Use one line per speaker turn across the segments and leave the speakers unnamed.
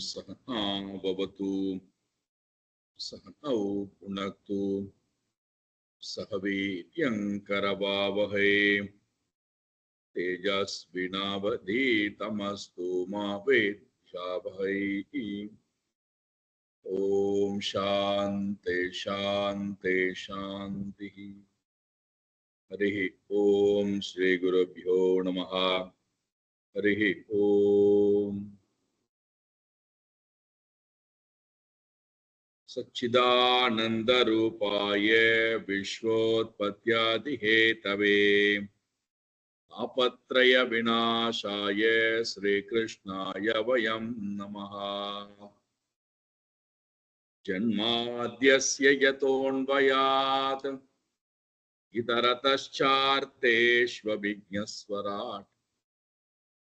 सहना भवतु सहनौ पुनक्तु सह वीर्यङ्करवावहै तेजस्विनावधीतमस्तु मा विद्विषावहै। ओम शान्ति शान्ति शान्तिः। हरिः ओम श्री गुरुभ्यो नमः। हरिः ओम। सच्चिदानन्दरूपाय विश्वोत्पत्त्यादिहेतवे तापत्रय विनाशाय श्रीकृष्णाय वयं नमः। जन्माद्यस्य यतोऽन्वयात् इतरतश्चार्तेष्वभिज्ञस्वराट्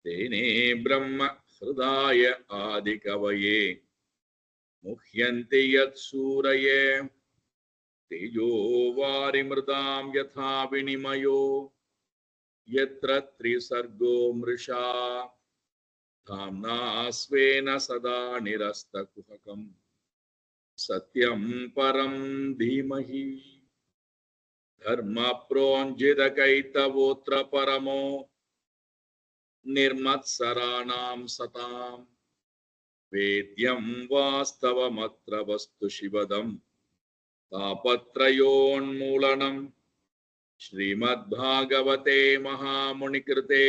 तेने ब्रह्म हृदाय आदिकवये मुह्यन्ति यत्सूरये तेजो वारिमृदां यथा विनिमयो यत्र त्रिसर्गो मृषा धाम्ना स्वेन सदा निरस्तकुहकम् सत्यं परं धीमहि। धर्म प्रोञ्जितकैतवोऽत्र परमो निर्मत्सराणां सतां वेद्यं वास्तवमत्र वस्तु शिवदं तापत्रयोन्मूलनं श्रीमद्भागवते महामुनिकृते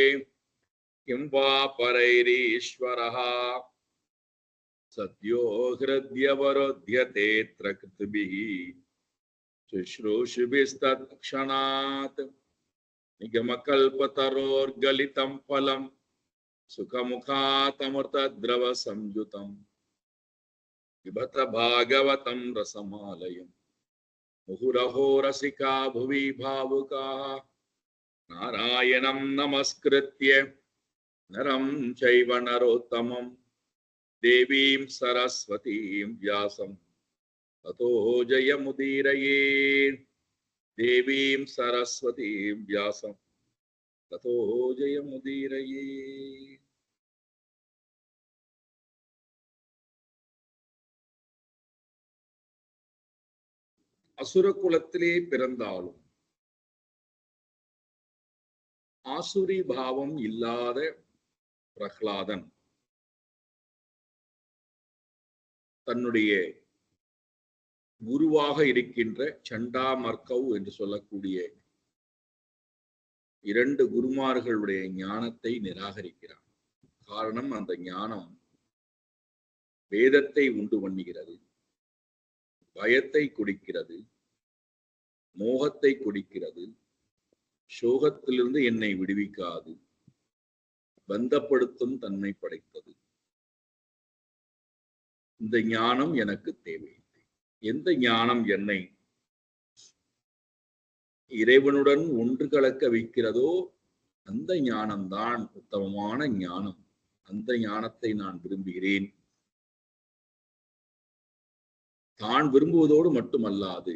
किं वा परैरीश्वरः सद्यो हृद्यवरोध्यतेऽत्र कृतभिः शुश्रूषुभिस्तत्क्षणात् निगमकल्पतरोर्गलितं फलं सुखमुखातमृतद्रवसंयुतं पिबत भागवतं रसमालयम् मुहुरहो रसिका भुवि भावुकाः नारायणं नमस्कृत्य नरं चैव नरोत्तमं देवीं सरस्वतीं व्यासं ततो जयमुदीरये। देवीं सरस्वतीं व्यासं ततो जयमुदीरये। அசுர குலத்திலே பிறந்தாலும் ஆசுரி பாவம் இல்லாத பிரகலாதன் தன்னுடைய குருவாக இருக்கின்ற சண்டாமர்கவ் என்று சொல்லக்கூடிய இரண்டு குருமார்களுடைய ஞானத்தை நிராகரிக்கிறான். காரணம், அந்த ஞானம் வேதத்தை உண்டு பண்ணுகிறது, பயத்தை கொடுக்கிறது, மோகத்தை கொடுக்கிறது, சோகத்திலிருந்து என்னை விடுவிக்காது, பந்தப்படுத்தும் தன்மை படைத்தது. இந்த ஞானம் எனக்கு தேவையில்லை. எந்த ஞானம் என்னை இறைவனுடன் ஒன்று கலக்க வைக்கிறதோ அந்த ஞானம்தான் உத்தமமான ஞானம். அந்த ஞானத்தை நான் விரும்புகிறேன். தான் விரும்புவதோடு மட்டுமல்லாது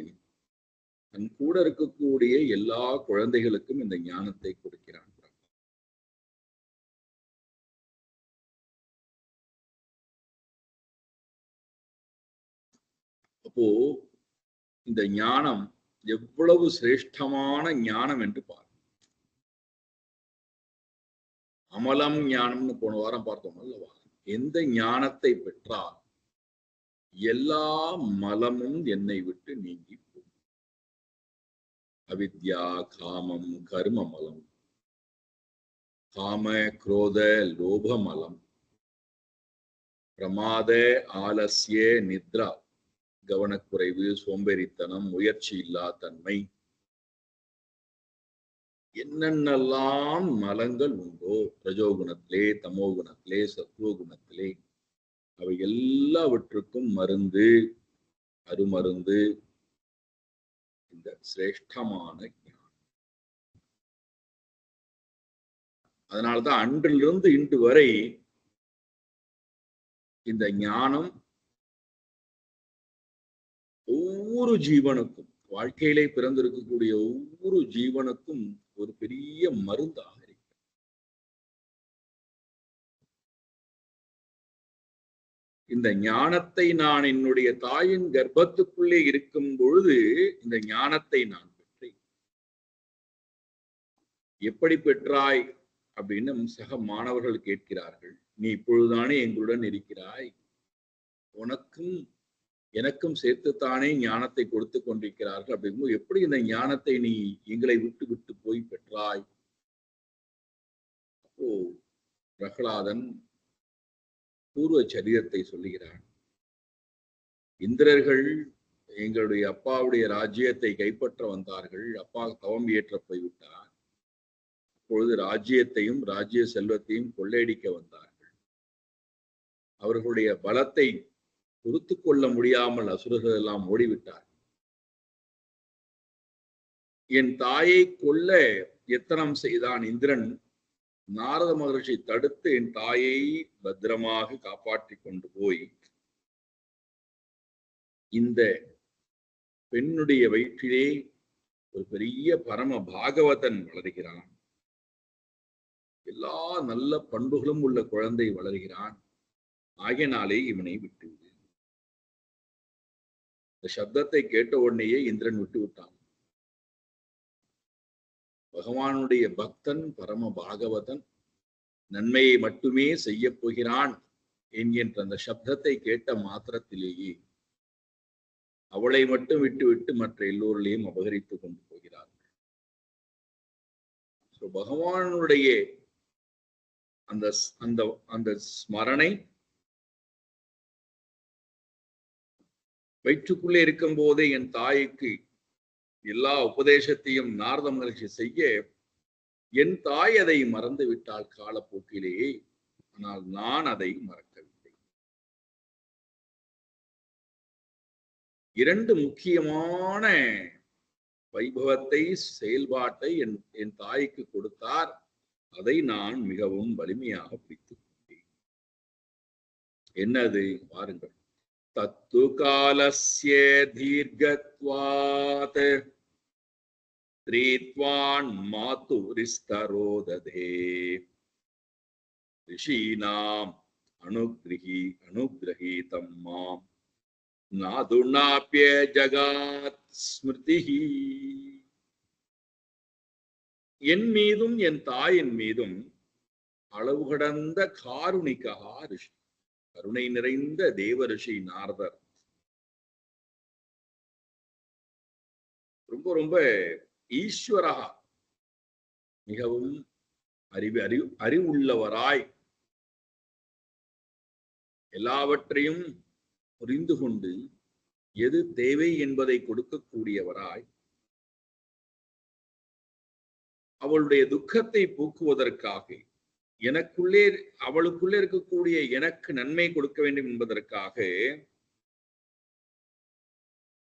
தன் கூட இருக்கக்கூடிய எல்லா குழந்தைகளுக்கும் இந்த ஞானத்தை கொடுக்கிறான். அப்போ இந்த ஞானம் எவ்வளவு சிரேஷ்டமான ஞானம் என்று பாருங்க. அமலம் ஞானம்னு போன வாரம் பார்த்தோம் அல்லவா? எந்த ஞானத்தை பெற்றால் எல்லா மலமும் என்னை விட்டு நீங்கி போகும். அவித்யா, காமம், கர்ம மலம், காம குரோத லோப மலம், பிரமாத ஆலசிய நித்ரா கவனக்குறைவு, சோம்பேறித்தனம், முயற்சி இல்லா தன்மை, என்னென்னலாம் மலங்கள் உண்டோ ரஜோகுணத்திலே, தமோகுணத்திலே, சத்துவகுணத்திலே, அவை எல்லாவற்றுக்கும் மருந்து, அருமருந்து இந்த சிரேஷ்டமான ஞானம். அதனால்தான் அன்றிலிருந்து இன்று வரை இந்த ஞானம் ஒவ்வொரு ஜீவனுக்கும், வாழ்க்கையிலே பிறந்திருக்கக்கூடிய ஒவ்வொரு ஜீவனுக்கும் ஒரு பெரிய மருந்தாக இருக்கு. இந்த ஞானத்தை நான் என்னுடைய தாயின் கர்ப்பத்துக்குள்ளே இருக்கும் பொழுது இந்த ஞானத்தை நான் பெற்றேன். எப்படி பெற்றாய் அப்படின்னு சக மாணவர்கள் கேட்கிறார்கள். நீ இப்பொழுதுதானே எங்களுடன் இருக்கிறாய், உனக்கும் எனக்கும் சேர்த்துத்தானே ஞானத்தை கொடுத்து கொண்டிருக்கிறார்கள். அப்படிங்கும்போது எப்படி இந்த ஞானத்தை நீ எங்களை விட்டு விட்டு போய் பெற்றாய்? அப்போ பிரகலாதன் பூர்வ சரிதத்தை சொல்லுகிறான். இந்திரர்கள் எங்களுடைய அப்பாவுடைய ராஜ்யத்தை கைப்பற்ற வந்தார்கள். அப்பா தவம் இயற்ற போய்விட்டார். அப்பொழுது ராஜ்யத்தையும் ராஜ்ய செல்வத்தையும் கொள்ளையடிக்க வந்தார்கள். அவர்களுடைய பலத்தை பொறுத்து கொள்ள முடியாமல் அசுரர்கள் எல்லாம் ஓடிவிட்டார். என் தாயை கொல்ல எத்தனம் செய்தான் இந்திரன். நாரத மகர்ஷி தடுத்து என் தாயை பத்திரமாக காப்பாற்றி கொண்டு போய் இந்த பெண்ணுடைய வயிற்றிலே ஒரு பெரிய பரம பாகவதன் வளர்கிறான். எல்லா நல்ல பண்புகளும் உள்ள குழந்தை வளர்கிறான். ஆகியனாலே இவனை விட்டுவிடு. இந்த சப்தத்தை கேட்ட உடனேயே இந்திரன் விட்டு விட்டான். பகவானுடைய பக்தன் பரம பாகவதன் நன்மையை மட்டுமே செய்ய போகிறான் என்கின்ற அந்த சப்தத்தை கேட்ட மாத்திரத்திலேயே அவளை மட்டும் விட்டுவிட்டு மற்ற எல்லோரையும் அபகரித்துக் கொண்டு போகிறார்கள். பகவானுடைய அந்த அந்த அந்த ஸ்மரணை வயிற்றுக்குள்ளே இருக்கும் போதே என் தாய்க்கு எல்லா உபதேசத்தையும் நாரத மகர்ஷி செய்ய என் தாய் அதை மறந்து விட்டாள் காலப்போக்கிலேயே. ஆனால் நான் அதை மறக்கவில்லை. இரண்டு முக்கியமான வைபவத்தை செயல்பாட்டை என் தாய்க்கு கொடுத்தார். அதை நான் மிகவும் வலிமையாக பிடித்துக் கொண்டேன். என்னது பாருங்கள். தத்து காலஸ்ய தீர்க்கத்வாத் த்ரீத்வான் மாதுரிஸ்தரோததே ரிஷீனாம் அனுக்ரஹீதம் மாம் நாதுநாப்ய ஜகாத் ஸ்மிருதிஹி. என் மீதும் என் தாயின் மீதும் அளவு கடந்த காருணிகா ரிஷி, கருணை நிறைந்த தேவ ரிஷி நாரதர் ரொம்ப ரொம்ப ஈஸ்வரா, மிகவும் அறிவுள்ளவராய் எல்லாவற்றையும் புரிந்து கொண்டு எது தேவை என்பதை கொடுக்கக்கூடியவராய் அவளுடைய துக்கத்தை போக்குவதற்காக எனக்குள்ளே அவளுக்குள்ளே இருக்கக்கூடிய எனக்கு நன்மை கொடுக்க வேண்டும் என்பதற்காக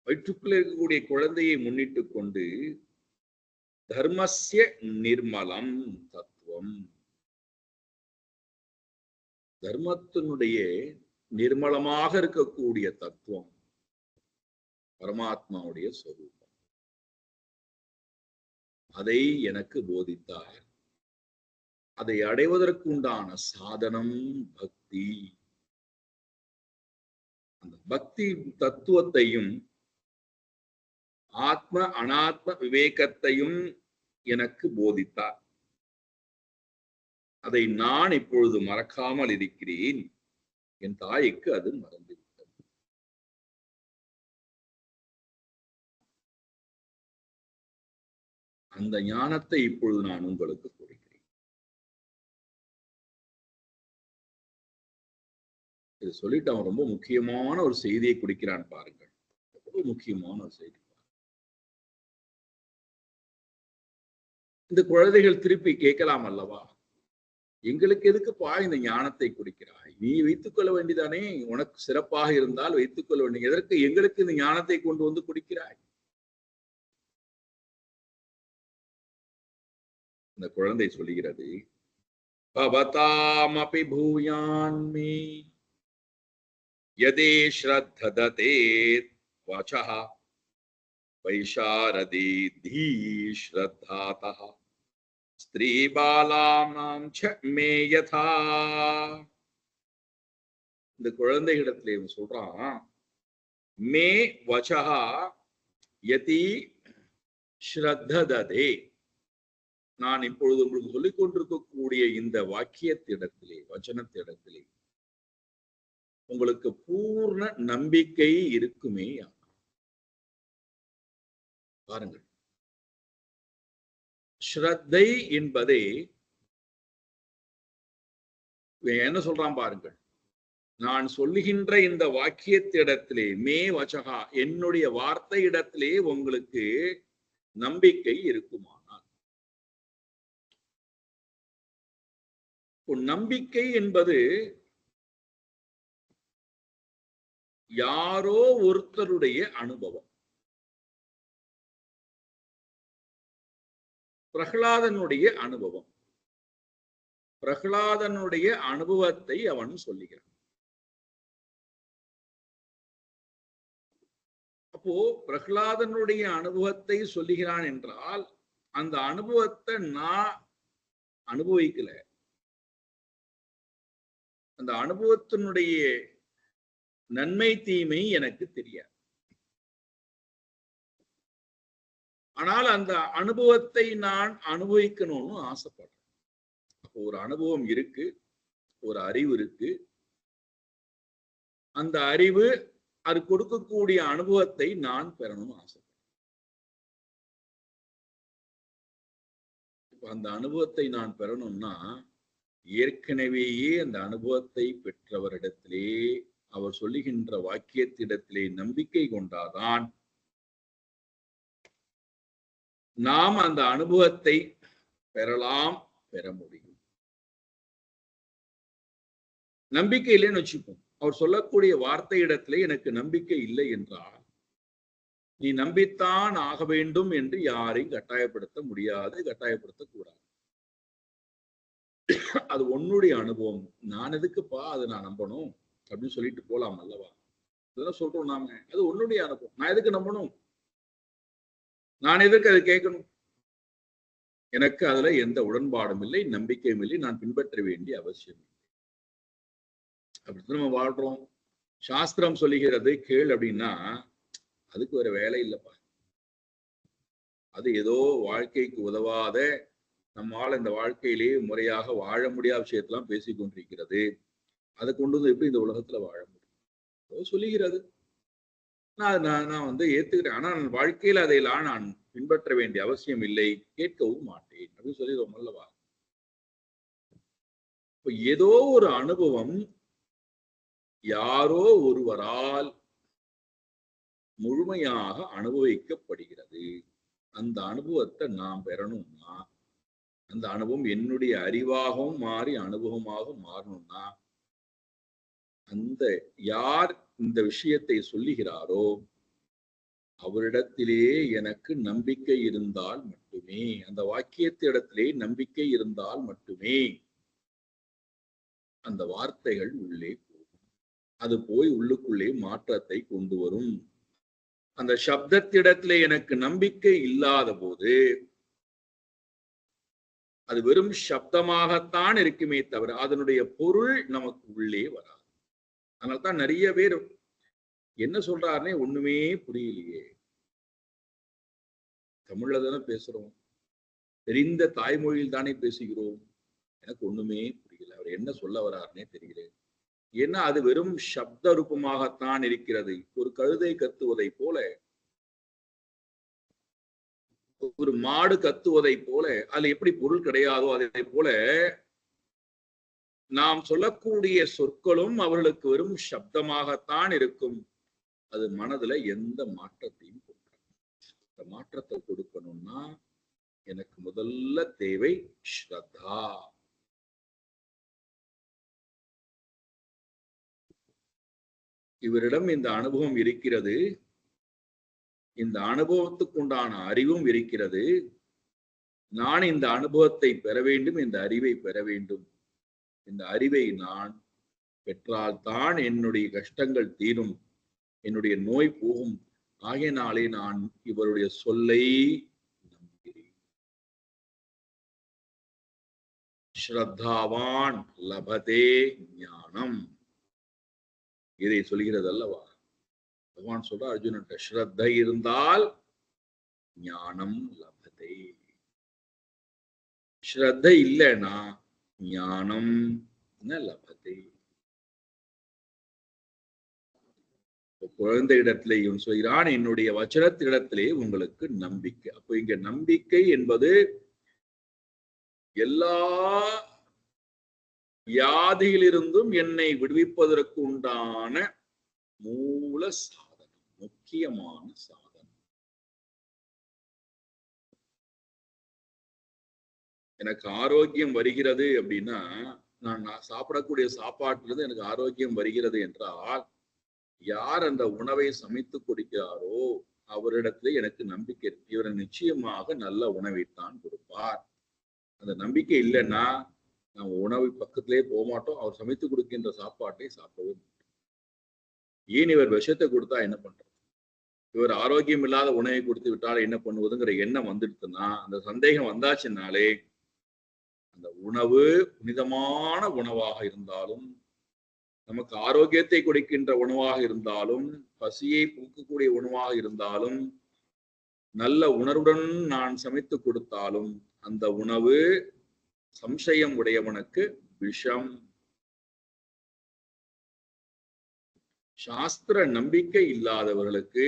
வயிற்றுக்குள்ளே இருக்கக்கூடிய குழந்தையை முன்னிட்டு கொண்டு தர்மஸ்ய நிர்மலம் தத்துவம், தர்மத்தினுடைய நிர்மலமாக இருக்கக்கூடிய தத்துவம் பரமாத்மாவுடைய சொரூபம், அதை எனக்கு போதித்தார். அதை அடைவதற்கு உண்டான சாதனம் பக்தி. அந்த பக்தி தத்துவத்தையும் ஆத்ம அனாத்ம விவேகத்தையும் எனக்கு போதித்தார். அதை நான் இப்பொழுது மறக்காமல் இருக்கிறேன். என் தாய்க்கு அது மறந்துவிட்டது. அந்த ஞானத்தை இப்பொழுது நான் உங்களுக்கு கொடுக்கிறேன். இது சொல்லிட்டு அவன் ரொம்ப முக்கியமான ஒரு செய்தியை கொடுக்கிறான் பாருங்கள். ரொம்ப முக்கியமான ஒரு செய்தி. இந்த குழந்தைகள் திருப்பி கேட்கலாம் அல்லவா, எங்களுக்கு எதுக்குப்பா இந்த ஞானத்தை கொடுக்கிறாய்? நீ வைத்துக் கொள்ள வேண்டியதானே, உனக்கு சிறப்பாக இருந்தால் வைத்துக் கொள்ள வேண்டிய, எதற்கு எங்களுக்கு இந்த ஞானத்தை கொண்டு வந்து கொடுக்கிறாய்? இந்த குழந்தை சொல்லுகிறது, பவதாமபி பூயான்மே யதே ஸ்ரத்தததே வசஹ வைஷாரதி தி ஸ்ரத்தாதஹ ஸ்திரீ பாலானாம் ச மே யதா. இந்த குழந்தைகளிடத்துல இவன் சொல்றான், மே வச்சஹா யதி ஸ்ரத்ததே. நான் இப்பொழுது உங்களுக்கு சொல்லிக் கொண்டிருக்கக்கூடிய இந்த வாக்கியத்திடத்திலே, வச்சனத்திடத்திலே உங்களுக்கு பூர்ண நம்பிக்கை இருக்குமே. பாருங்கள், ஸ்ரத்தை என்பதே என்ன சொல்றான் பாருங்கள். நான் சொல்லுகின்ற இந்த வாக்கியத்திடத்திலே, மே வச்சகா, என்னுடைய வார்த்தை இடத்திலே உங்களுக்கு நம்பிக்கை இருக்குமானால். நம்பிக்கை என்பது யாரோ ஒருத்தருடைய அனுபவம். பிரகலாதனுடைய அனுபவம். பிரகலாதனுடைய அனுபவத்தை அவன் சொல்லுகிறான். அப்போ பிரகலாதனுடைய அனுபவத்தை சொல்லுகிறான் என்றால் அந்த அனுபவத்தை நான் அனுபவிக்கல. அந்த அனுபவத்தினுடைய நன்மை தீமை எனக்கு தெரியாது. ஆனால் அந்த அனுபவத்தை நான் அனுபவிக்கணும்னு ஆசைப்படுறேன். அப்போ ஒரு அனுபவம் இருக்கு, ஒரு அறிவு இருக்கு. அந்த அறிவு அது கொடுக்கக்கூடிய அனுபவத்தை நான் பெறணும்னு ஆசைப்படுறேன். இப்ப அந்த அனுபவத்தை நான் பெறணும்னா ஏற்கனவேயே அந்த அனுபவத்தை பெற்றவரிடத்திலே, அவர் சொல்லுகின்ற வாக்கியத்திடத்திலே நம்பிக்கை கொண்டாதான் நாம் அந்த அனுபவத்தை பெறலாம், பெற முடியும். நம்பிக்கை இல்லைன்னு வச்சுப்போம். அவர் சொல்லக்கூடிய வார்த்தை இடத்திலே எனக்கு நம்பிக்கை இல்லை என்றால், நீ நம்பித்தான் ஆக வேண்டும் என்று யாரையும் கட்டாயப்படுத்த முடியாது, கட்டாயப்படுத்தக்கூடாது. அது உன்னுடைய அனுபவம். நான் எதுக்குப்பா அதை நான் நம்பணும் அப்படின்னு சொல்லிட்டு போலாம் அல்லவா? இதெல்லாம் சொல்றோம் நாம. அது உன்னுடைய அனுபவம். நான் எதுக்கு நம்பணும்? நான் எதற்கு அதை கேட்கணும்? எனக்கு அதுல எந்த உடன்பாடும் இல்லை, நம்பிக்கையும் இல்லை, நான் பின்பற்ற வேண்டிய அவசியம் இல்லை. அப்படித்தான் நம்ம வாழ்றோம். சாஸ்திரம் சொல்லுகிறது கேள் அப்படின்னா அதுக்கு ஒரு வேலை இல்லைப்பா. அது ஏதோ வாழ்க்கைக்கு உதவாத, நம்மால் இந்த வாழ்க்கையிலேயே முறையாக வாழ முடியாத விஷயத்தெல்லாம் பேசிக் கொண்டிருக்கிறது. அதை கொண்டு வந்து எப்படி இந்த உலகத்துல வாழ முடியும் சொல்லுகிறது. நான் வந்து ஏத்துக்கிறேன். ஆனா வாழ்க்கையில அதையெல்லாம் நான் பின்பற்ற வேண்டிய அவசியம் இல்லை, கேட்கவும் மாட்டேன் அப்படின்னு சொல்லிடுவோம் அல்லவா? இப்ப ஏதோ ஒரு அனுபவம் யாரோ ஒருவரால் முழுமையாக அனுபவிக்கப்படுகிறது. அந்த அனுபவத்தை நாம் பெறணும்னா, அந்த அனுபவம் என்னுடைய அறிவாகவும் மாறி அனுபவமாக மாறணும்னா, அந்த யார் இந்த விஷயத்தை சொல்லுகிறாரோ அவரிடத்திலே எனக்கு நம்பிக்கை இருந்தால் மட்டுமே, அந்த வாக்கியத்திடத்திலே நம்பிக்கை இருந்தால் மட்டுமே அந்த வார்த்தைகள் உள்ளே போகும். அது போய் உள்ளுக்குள்ளே மாற்றத்தை கொண்டு வரும். அந்த சப்தத்திடத்திலே எனக்கு நம்பிக்கை இல்லாத போது அது வெறும் சப்தமாகத்தான் இருக்குமே தவிர அதனுடைய பொருள் நமக்கு உள்ளே வராது. அதனால்தான் நிறைய பேர் என்ன சொல்றாருன்னே ஒண்ணுமே புரியலையே. தமிழ்ல தானே பேசுறோம், தெரிந்த தாய்மொழியில் தானே பேசுகிறோம், எனக்கு ஒண்ணுமே புரியல, அவர் என்ன சொல்ல வர்றாருன்னே தெரியல. ஏன்னா அது வெறும் சப்த ரூபமாகத்தான் இருக்கிறது. ஒரு கழுதை கத்துவதை போல, ஒரு மாடு கத்துவதை போல, அதுல எப்படி பொருள் கிடையாதோ அதே போல நாம் சொல்லக்கூடிய சொற்களும் அவர்களுக்கு வெறும் சப்தமாகத்தான் இருக்கும். அது மனதுல எந்த மாற்றத்தையும் கொடுக்காது. இந்த மாற்றத்தை கொடுக்கணும்னா எனக்கு முதல்ல தேவை ஸ்ரத்தா. இவரிடம் இந்த அனுபவம் இருக்கிறது, இந்த அனுபவத்துக்கு உண்டான அறிவும் இருக்கிறது. நான் இந்த அனுபவத்தை பெற வேண்டும், இந்த அறிவை பெற வேண்டும். இந்த அறிவை நான் பெற்றால்தான் என்னுடைய கஷ்டங்கள் தீரும், என்னுடைய நோய் போகும். ஆகையினாலே நான் இவருடைய சொல்லை நம்புகிறேன். ஸ்ரத்தாவான் லபதே ஞானம். இதை சொல்கிறது அல்லவா. பகவான் சொல்ற அர்ஜுனன், ஸ்ரத்தை இருந்தால் ஞானம் லபதே. ஸ்ரத்தை இல்லைன்னா ஞானம் லபதே. குழந்தை இடத்திலே இவன் சொல்கிறான், என்னுடைய வச்சனத்திடத்திலே உங்களுக்கு நம்பிக்கை. அப்போ இங்க நம்பிக்கை என்பது எல்லா வியாதியிலிருந்தும் என்னை விடுவிப்பதற்கு உண்டான மூல சாதனம், முக்கியமான சாதனம். எனக்கு ஆரோக்கியம் வருகிறது அப்படின்னா, நான் சாப்பிடக்கூடிய சாப்பாட்டிலிருந்து எனக்கு ஆரோக்கியம் வருகிறது என்றால், யார் அந்த உணவை சமைத்து கொடுக்கிறாரோ அவரிடத்துல எனக்கு நம்பிக்கை இருக்கு. இவர் நிச்சயமாக நல்ல உணவைத்தான் கொடுப்பார். அந்த நம்பிக்கை இல்லைன்னா நம்ம உணவு பக்கத்திலே போக மாட்டோம். அவர் சமைத்து கொடுக்கின்ற சாப்பாட்டை சாப்பிடவே மாட்டோம். ஏன் இவர் விஷத்தை கொடுத்தா என்ன பண்றது, இவர் ஆரோக்கியம் இல்லாத உணவை கொடுத்து விட்டால் என்ன பண்ணுவதுங்கிற எண்ணம் வந்துடுதுன்னா, அந்த சந்தேகம் வந்தாச்சுனாலே அந்த உணவு புனிதமான உணவாக இருந்தாலும், நமக்கு ஆரோக்கியத்தை கொடுக்கின்ற உணவாக இருந்தாலும், பசியை போக்கக்கூடிய உணவாக இருந்தாலும், நல்ல உணர்வுடன் நான் சமைத்து கொடுத்தாலும் அந்த உணவு சம்சயம் உடையவனுக்கு விஷம். சாஸ்திர நம்பிக்கை இல்லாதவர்களுக்கு,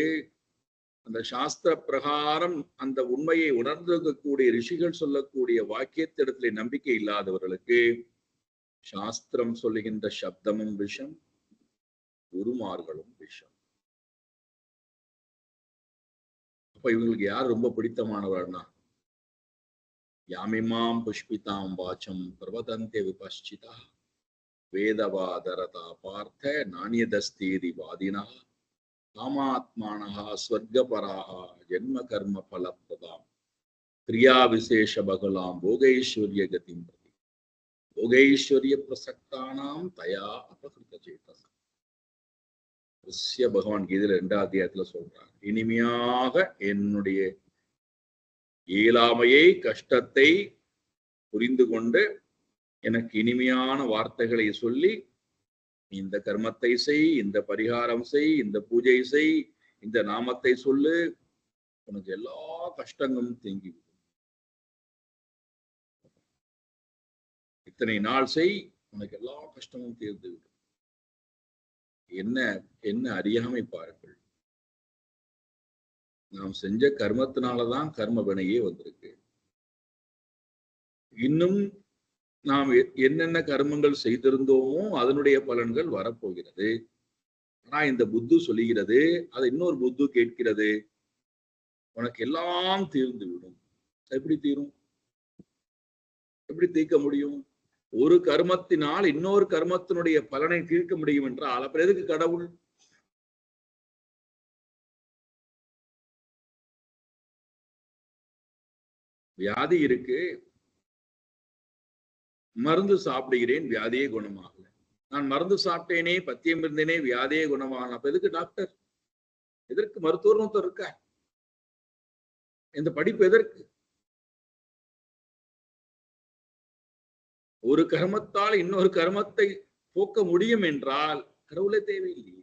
அந்த சாஸ்திர பிரகாரம் அந்த உண்மையை உணர்ந்திருக்கக்கூடிய ரிஷிகள் சொல்லக்கூடிய வாக்கியத்திடத்திலே நம்பிக்கை இல்லாதவர்களுக்கு சாஸ்திரம் சொல்லுகின்ற சப்தமும் விஷம், குருமார்களும் விஷம். அப்ப இவங்களுக்கு யார் ரொம்ப பிடித்தமானவர்னா, யாமிமாம் புஷ்பிதாம் வாச்சம் பிரவதந்தே விபஷ்சிதா வேதவாதரதா பார்த்த நானியதஸ்தேதி வாதினா காமாத்மானஹா ஸ்வர்கபராஹா ஜென்ம கர்ம பலப்ரதாம் கிரியா விசேஷ பகலாம் போகைஸ்வர்ய கதிம் பிரதி போகைஸ்வர்ய பிரசக்தானாம் தயா அபகிருத சேதஸ். பகவான் கீதையில 2ஆம் அத்தியாயத்துல சொல்றார், இனிமையாக என்னுடைய இயலாமையை கஷ்டத்தை புரிந்து கொண்டு எனக்கு இனிமையான வார்த்தைகளை சொல்லி, இந்த கர்மத்தை செய், இந்த பரிகாரம் செய், இந்த பூஜை செய், இந்த நாமத்தை சொல்லு, உனக்கு எல்லா கஷ்டங்களும் தேங்கிவிடும். இத்தனை நாள் செய், உனக்கு எல்லா கஷ்டமும் தீர்ந்துவிடும். என்ன என்ன அறியாமை பாருங்கள். நாம் செஞ்ச கர்மத்தினாலதான் கர்ம வினையே வந்திருக்கு. இன்னும் நாம் என்னென்ன கர்மங்கள் செய்திருந்தோமோ அதனுடைய பலன்கள் வரப்போகிறது. ஆனா இந்த புத்து சொல்லுகிறது, அது இன்னொரு புத்து கேட்கிறது, உனக்கு எல்லாம் தீர்ந்து விடும். எப்படி தீரும்? எப்படி தீர்க்க முடியும்? ஒரு கர்மத்தினால் இன்னொரு கர்மத்தினுடைய பலனை தீர்க்க முடியும் என்றால் அப்புறம் எதுக்கு கடவுள்? வியாதி இருக்கு, மருந்து சாப்பிடுகிறேன், வியாதியே குணமாகல. நான் மருந்து சாப்பிட்டேனே, பத்தியம் இருந்தேனே, வியாதியே குணமாகல. அப்ப எதுக்கு டாக்டர்? எதற்கு மருத்துவர் ஒருத்தர் இருக்கா? இந்த படிப்பு எதற்கு? ஒரு கர்மத்தால் இன்னொரு கர்மத்தை போக்க முடியும் என்றால் கடவுளே தேவையில்லை.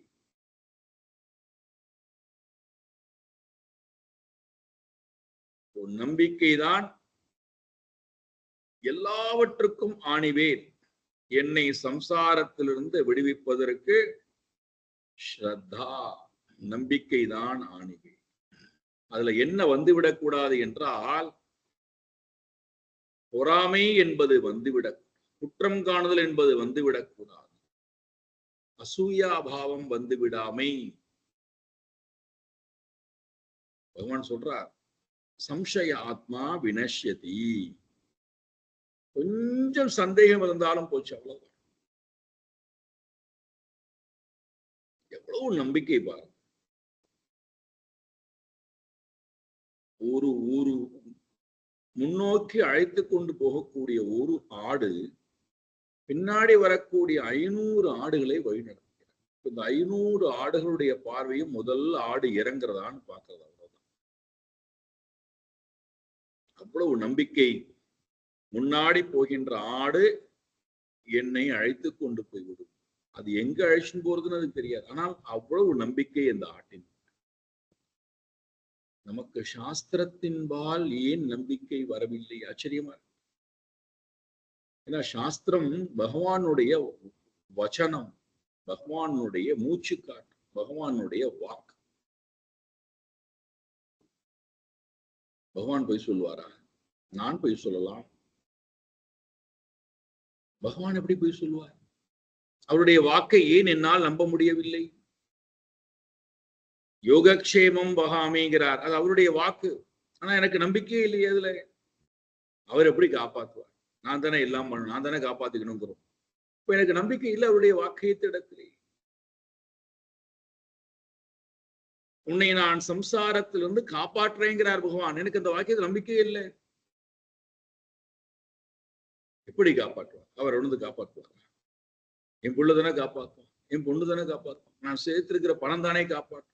நம்பிக்கைதான் எல்லாவற்றுக்கும் ஆணிவேர். என்னை சம்சாரத்திலிருந்து விடுவிப்பதற்கு ஸ்ரத்தா, நம்பிக்கைதான் ஆணிவேர். அதுல என்ன வந்துவிடக்கூடாது என்றால், பொறாமை என்பது வந்துவிட, குற்றம் காணுதல் என்பது வந்துவிடக்கூடாது, அசூயாபாவம் வந்துவிடாமை. பகவான் சொல்றார், சம்சய ஆத்மா வினஷ்யதி. கொஞ்சம் சந்தேகம் இருந்தாலும் போச்சு, அவ்வளவு. எவ்வளவு நம்பிக்கை பாருங்க. ஒரு ஊரு முன்னோக்கி அழைத்து கொண்டு போகக்கூடிய ஒரு ஆடு பின்னாடி வரக்கூடிய 500 ஆடுகளை வழிநடத்துகிறார். இந்த 500 ஆடுகளுடைய பார்வையும் முதல் ஆடு இறங்குறதான்னு பார்க்கறது, அவ்வளவுதான். அவ்வளவு நம்பிக்கை. முன்னாடி போகின்ற ஆடு என்னை அழைத்து கொண்டு போய்விடும். அது எங்க அழைச்சின்னு போறதுன்னு அது தெரியாது. ஆனால் அவ்வளவு நம்பிக்கை அந்த ஆட்டின். நமக்கு சாஸ்திரத்தின்பால் ஏன் நம்பிக்கை வரவில்லை? ஆச்சரியமா. ஏன்னா சாஸ்திரம் பகவானுடைய வச்சனம், பகவானுடைய மூச்சுக்காட்டு, பகவானுடைய வாக்கு. பகவான் பொய் சொல்வாரா? நான் பொய் சொல்லலாம். பகவான் எப்படி பொய் சொல்வார்? அவருடைய வாக்கை ஏன் என்னால் நம்ப முடியவில்லை? யோகக்ஷேமம் வகாமிங்கிறார். அது அவருடைய வாக்கு. ஆனா எனக்கு நம்பிக்கையே இல்லையே அதுல. அவர் எப்படி காப்பாற்றுவார்? நான் தானே எல்லாம் பண்ணணும், நான் தானே காப்பாத்திக்கணுங்கிறோம். இப்ப எனக்கு நம்பிக்கை இல்லை அவருடைய வாக்கியத்திடத்திலே. உன்னை நான் சம்சாரத்திலிருந்து காப்பாற்றுறேங்கிறார் பகவான். எனக்கு அந்த வாக்கியத்தில் நம்பிக்கையே இல்லை. எப்படி காப்பாற்றுவார்? அவர் உணர்ந்து காப்பாற்றுவார். என் புள்ள தானே காப்பாற்றும், என் பொண்ணு தானே காப்பாற்றும், நான் சேர்த்திருக்கிற பணம் தானே காப்பாற்றும்.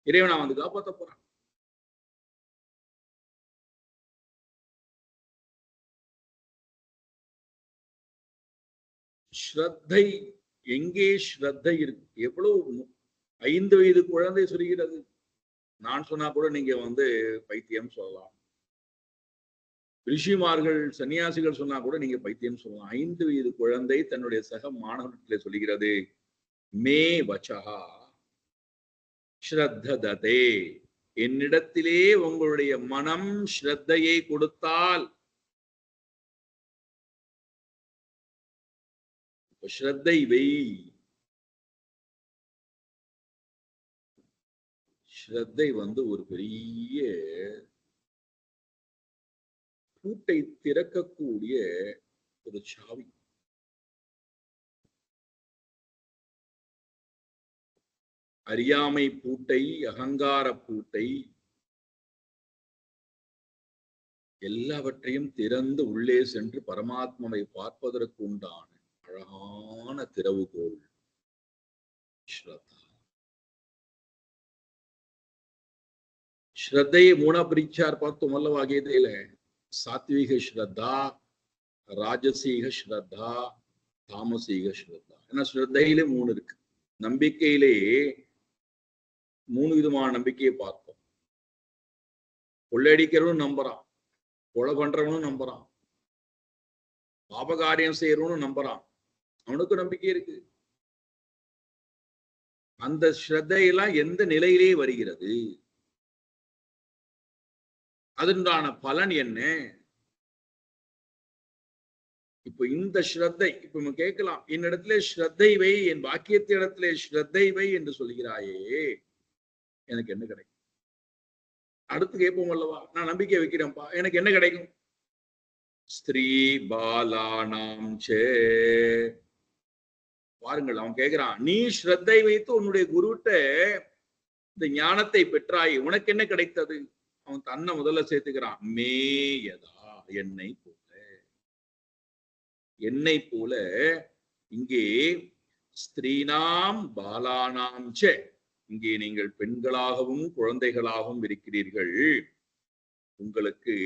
இறைவன் நான் வந்து காப்பாற்ற போறான். ஸ்ரத்தை, எங்கே ஸ்ரத்தை இருக்கு? எவ்வளவு 5 வயது குழந்தை சொல்கிறது. நான் சொன்னா கூட நீங்க வந்து பைத்தியம் சொல்லலாம். ரிஷிமார்கள் சன்னியாசிகள் சொன்னா கூட நீங்க பைத்தியம் சொல்லலாம். 5 வயது குழந்தை தன்னுடைய சக மாணவர்களிடத்திலே சொல்கிறது, மே வச்சஹா ஸ்ரத்ததே, என்னிடத்திலே உங்களுடைய மனம் ஸ்ரத்தையை கொடுத்தால், ஸ்ரத்தை வை. ஸ்ரத்தை வந்து ஒரு பெரிய பூட்டை திறக்கக்கூடிய ஒரு சாவி. அறியாமை பூட்டை, அகங்கார பூட்டை எல்லாவற்றையும் திறந்து உள்ளே சென்று பரமாத்மாவை பார்ப்பதற்கு உண்டான அழகான திறவுகோல் ஸ்ரத்தா. ஸ்ரத்தையை மூணா பிரிச்சார் பார்த்தோம் அல்லவா கீதையில. சாத்வீக ஸ்ரத்தா, ராஜசீக ஸ்ரத்தா, தாமசீக ஸ்ரத்தா. ஏன்னா ஸ்ரத்தையிலே 3 இருக்கு. நம்பிக்கையிலே 3 விதமான நம்பிக்கையை பார்த்தோம். கொள்ளையடிக்கிறவனும் நம்புறான், கொலை பண்றவனும் நம்புறான், பாபகாரியம் செய்யறவனும் நம்புறான். அவனுக்கு நம்பிக்கை இருக்கு. அந்த ஸ்ரத்தையெல்லாம் எந்த நிலையிலே வருகிறது? அதற்கான பலன் என்ன? இப்ப இந்த ஸ்ரத்தை, இப்ப நம்ம கேட்கலாம், என்னிடத்துல ஸ்ரத்தை வை, என் வாக்கியத்த இடத்துல ஸ்ரத்தை வை என்று சொல்கிறாயே, எனக்கு என்ன கிடைக்கும்? அடுத்து கேட்போம் அல்லவா, நான் நம்பிக்கை வைக்கிறேன்ப்பா, எனக்கு என்ன கிடைக்கும்? ஸ்திரீ பாலானாம் சே. பாருங்கள், அவன் கேட்கிறான், நீ ஸ்ரத்தை வைத்து உன்னுடைய குருட்ட இந்த ஞானத்தை பெற்றாய், உனக்கு என்ன கிடைத்தது? அவன் தன்னை முதல்ல சேர்த்துக்கிறான். மேயதா, என்னை போல. என்னை போல இங்கே ஸ்திரீனாம் பாலானாம் சே, இங்கே நீங்கள் பெண்களாகவும் குழந்தைகளாகவும் இருக்கிறீர்கள். உங்களுக்கு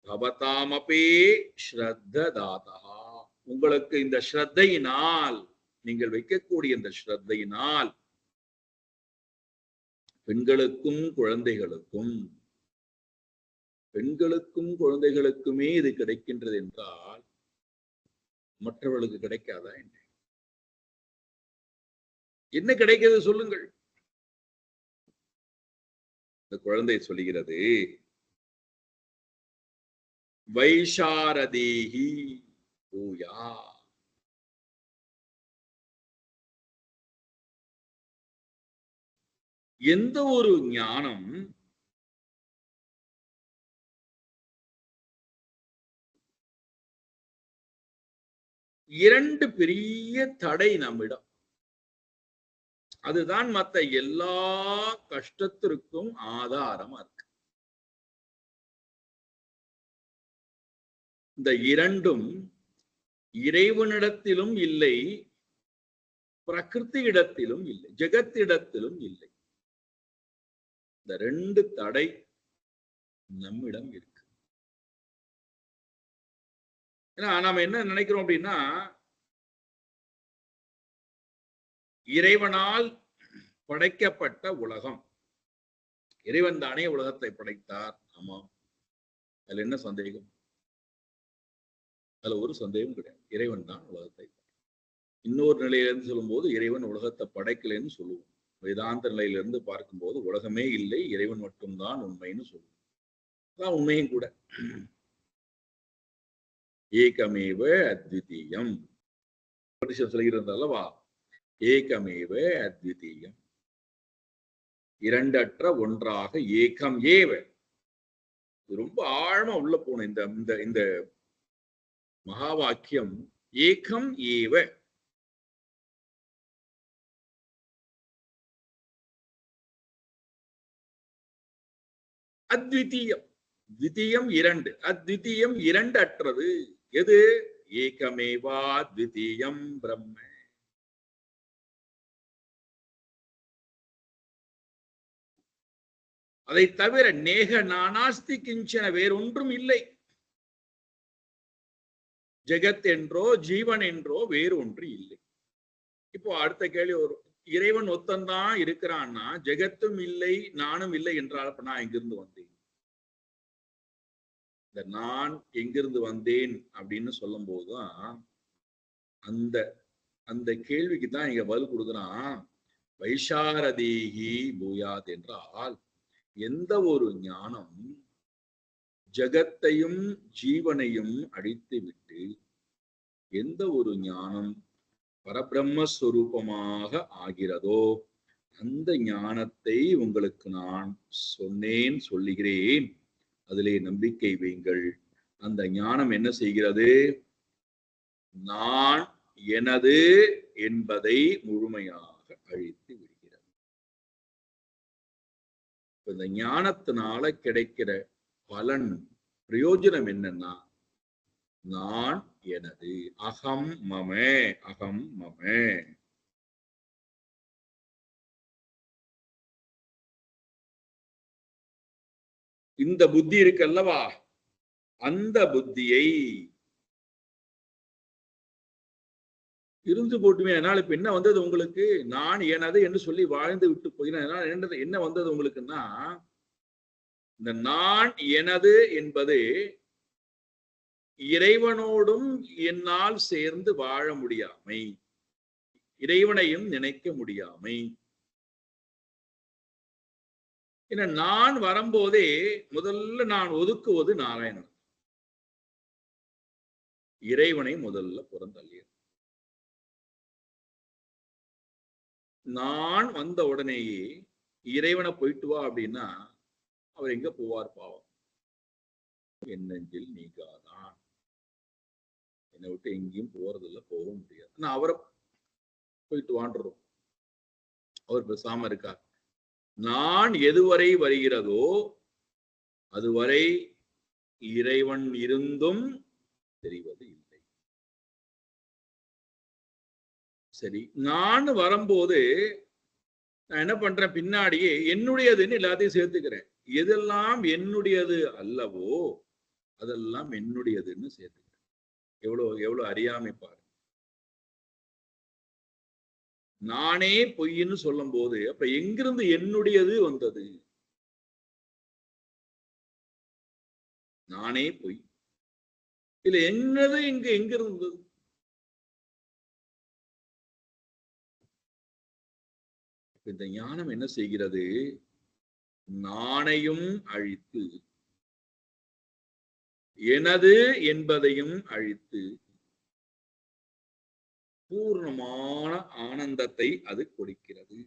பவதாமபே ஸ்ரத்ததாதா, உங்களுக்கு இந்த ஸ்ரத்தையினால், நீங்கள் வைக்கக்கூடிய இந்த ஸ்ரத்தையினால் பெண்களுக்கும் குழந்தைகளுக்கும், பெண்களுக்கும் குழந்தைகளுக்குமே இது கிடைக்கின்றது என்றால் மற்றவர்களுக்கு கிடைக்காதா? என்ன கிடைக்கிறது சொல்லுங்கள். இந்த குழந்தை சொல்லுகிறது, வைஷாரதேஹி பூயா. எந்த ஒரு ஞானம் இரண்டு பெரிய தடை நம்மிடம், அதுதான் மற்ற எல்லா கஷ்டத்திற்கும் ஆதாரமா இருக்கு. இந்த இரண்டும் இறைவனிடத்திலும் இல்லை, பிரகிருதி இடத்திலும் இல்லை, ஜெகத்திடத்திலும் இல்லை. இந்த 2 தடை நம்மிடம் இருக்கு. ஏன்னா நாம என்ன நினைக்கிறோம் அப்படின்னா, இறைவனால் படைக்கப்பட்ட உலகம். இறைவன் தானே உலகத்தை படைத்தார். ஆமா, அதுல என்ன சந்தேகம்? அதுல ஒரு சந்தேகம் கிடையாது. இறைவன் தான் உலகத்தை. இன்னொரு நிலையிலிருந்து சொல்லும் போது இறைவன் உலகத்தை படைக்கலைன்னு சொல்லுவோம். வேதாந்த நிலையிலிருந்து பார்க்கும்போது உலகமே இல்லை, இறைவன் மட்டும்தான் உண்மைன்னு சொல்லுவோம். அதான் உண்மையும் கூட. ஏகமேவ அத்விதீயம் சொல்கிறது அல்லவா? ஏகமேவ அத்விதீயம், இரண்டற்ற ஒன்றாக ஏகம் ஏவ. ரொம்ப ஆழமா உள்ள போன இந்த மகா வாக்கியம் ஏகம் ஏவ. அத்விதீயம், த்விதீயம் இரண்டு, அத்விதீயம் இரண்டு அற்றது. எது? ஏகமேவா த்விதீயம் பிரம்ம. அதை தவிர நேக நானாஸ்தி கிஞ்சன, வேறொன்றும் இல்லை. ஜெகத் என்றோ ஜீவன் என்றோ வேறு ஒன்று இல்லை. இப்போ அடுத்த கேள்வி வரும், இறைவன் ஒத்தந்தான் இருக்கிறான்னா ஜெகத்தும் இல்லை நானும் இல்லை என்றால் அப்ப நான் எங்கிருந்து வந்தேன்? இந்த நான் எங்கிருந்து வந்தேன் அப்படின்னு சொல்லும் போதுதான் அந்த அந்த கேள்விக்கு தான் இங்க பதில் கொடுக்குறான். வைஷாரதேகி பூயாத் என்றால் எந்த ஒரு ஞானம் ஜகத்தையும் ஜீவனையும் அழித்து விட்டு எந்த ஒரு ஞானம் பரபிரம்மஸ்வரூபமாக ஆகிறதோ அந்த ஞானத்தை உங்களுக்கு நான் சொன்னேன், சொல்லுகிறேன். அதிலே நம்பிக்கை வையுங்கள். அந்த ஞானம் என்ன செய்கிறது? நான் எனது என்பதை முழுமையாக அழித்து விடுகிறது. இந்த ஞானத்தினால கிடைக்கிற பலன் பிரயோஜனம் என்னன்னா, நான் எனது, அகம் மம, அகம் மம. இந்த புத்தி இருக்கு அல்லவா, அந்த புத்தியை இருந்து போட்டுமே. அதனால இப்ப என்ன வந்தது உங்களுக்கு? நான் எனது என்று சொல்லி வாழ்ந்து விட்டு போகிறேன். அதனால என்ன வந்தது உங்களுக்குன்னா, இந்த நான் எனது என்பது இறைவனோடும் என்னால் சேர்ந்து வாழ முடியாமை, இறைவனையும் நினைக்க முடியாமை. ஏன்னா நான் வரும்போதே முதல்ல நான் ஒதுக்குவது நாராயணன், இறைவனை முதல்ல புறந்தள்ளிய. நான் வந்த உடனேயே இறைவனை போயிட்டு வா அப்படின்னா அவர் எங்க போவார்? பாவம், என் நெஞ்சில் நீங்காதான். என்னை விட்டு எங்கேயும் போறதில்ல, போக முடியாது. ஆனா அவரை போயிட்டு வாண்டுறோம், அவர் பேசாம இருக்கார். நான் எதுவரை வருகிறதோ அதுவரை இறைவன் இருந்தும் தெரிவது இல்லை. சரி, நான் வரும்போது நான் என்ன பண்றேன்? பின்னாடியே என்னுடையதுன்னு எல்லாத்தையும் சேர்த்துக்கிறேன். எதெல்லாம் என்னுடையது அல்லவோ அதெல்லாம் என்னுடையதுன்னு சேர்த்துக்கிறேன். எவ்வளவு அறியாமை பாரு. நானே பொய்ன்னு சொல்லும் போது அப்ப எங்கிருந்து என்னுடையது வந்தது? நானே பொய், இல்ல என்னது எங்க இருந்தது? இந்த ஞானம் என்ன செய்கிறது? நானையும் அழித்து எனது என்பதையும் அழித்து பூர்ணமான ஆனந்தத்தை அது கொடுக்கிறது.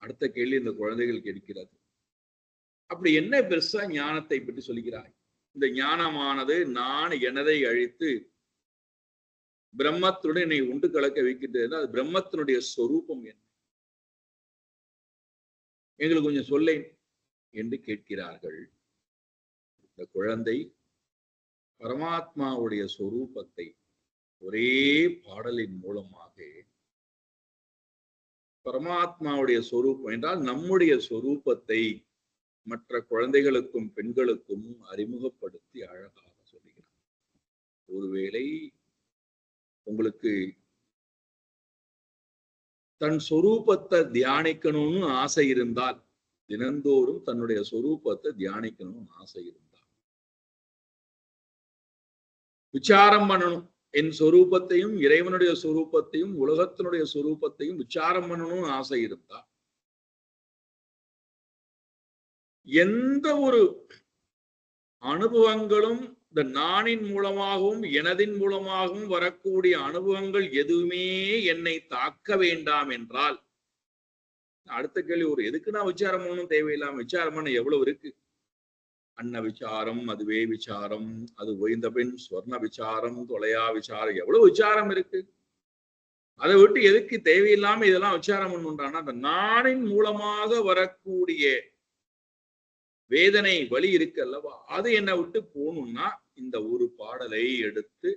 அடுத்த கேள்வி இந்த குழந்தைகள் கேட்கிறது, அப்படி என்ன பெருசா ஞானத்தை பற்றி சொல்கிறாய்? இந்த ஞானமானது நான் எனதை அழித்து பிரம்மத்துடன் என்னை உண்டு கலக்க வைக்கின்றது. அது பிரம்மத்தினுடைய சொரூபம் என்ன? எங்களுக்கு கொஞ்சம் சொல்லேன் என்று கேட்கிறார்கள். இந்த குழந்தை பரமாத்மாவுடைய சொரூபத்தை ஒரே பாடலின் மூலமாக, பரமாத்மாவுடைய சொரூபம் என்றால் நம்முடைய சொரூபத்தை மற்ற குழந்தைகளுக்கும் பெண்களுக்கும் அறிமுகப்படுத்தி அழகாக சொல்லுகிறார். ஒருவேளை உங்களுக்கு தன் சொரூபத்தை தியானிக்கணும்னு ஆசை இருந்தால், தினந்தோறும் தன்னுடைய சொரூபத்தை தியானிக்கணும்னு ஆசை இருந்தால், விசாரம் பண்ணணும். என் சொரூபத்தையும் இறைவனுடைய சொரூபத்தையும் உலகத்தினுடைய சொரூபத்தையும் விசாரம் பண்ணணும்னு ஆசை இருந்தா, எந்த ஒரு அனுபவங்களும் இந்த நானின் மூலமாகவும் எனதின் மூலமாகவும் வரக்கூடிய அனுபவங்கள் எதுவுமே என்னை தாக்க வேண்டாம் என்றால், அடுத்த கேள்வி, ஒரு எதுக்கு நான் விசாரம் பண்ணணும் தேவையில்லாம விசாரம் பண்ண எவ்வளவு இருக்கு. அன்ன விசாரம், அதுவே விசாரம், அது ஓய்ந்த பின் ஸ்வர்ண விசாரம், தொலையா விசாரம், எவ்வளவு விசாரம் இருக்கு. அதை விட்டு எதுக்கு தேவையில்லாம இதெல்லாம் விசாரம் பண்ணுன்றான்னா, அந்த நானின் மூலமாக வரக்கூடிய வேதனை வலி இருக்கு அல்லவா, அது என்னை விட்டு போகணும்னா இந்த ஒரு பாடலை எடுத்து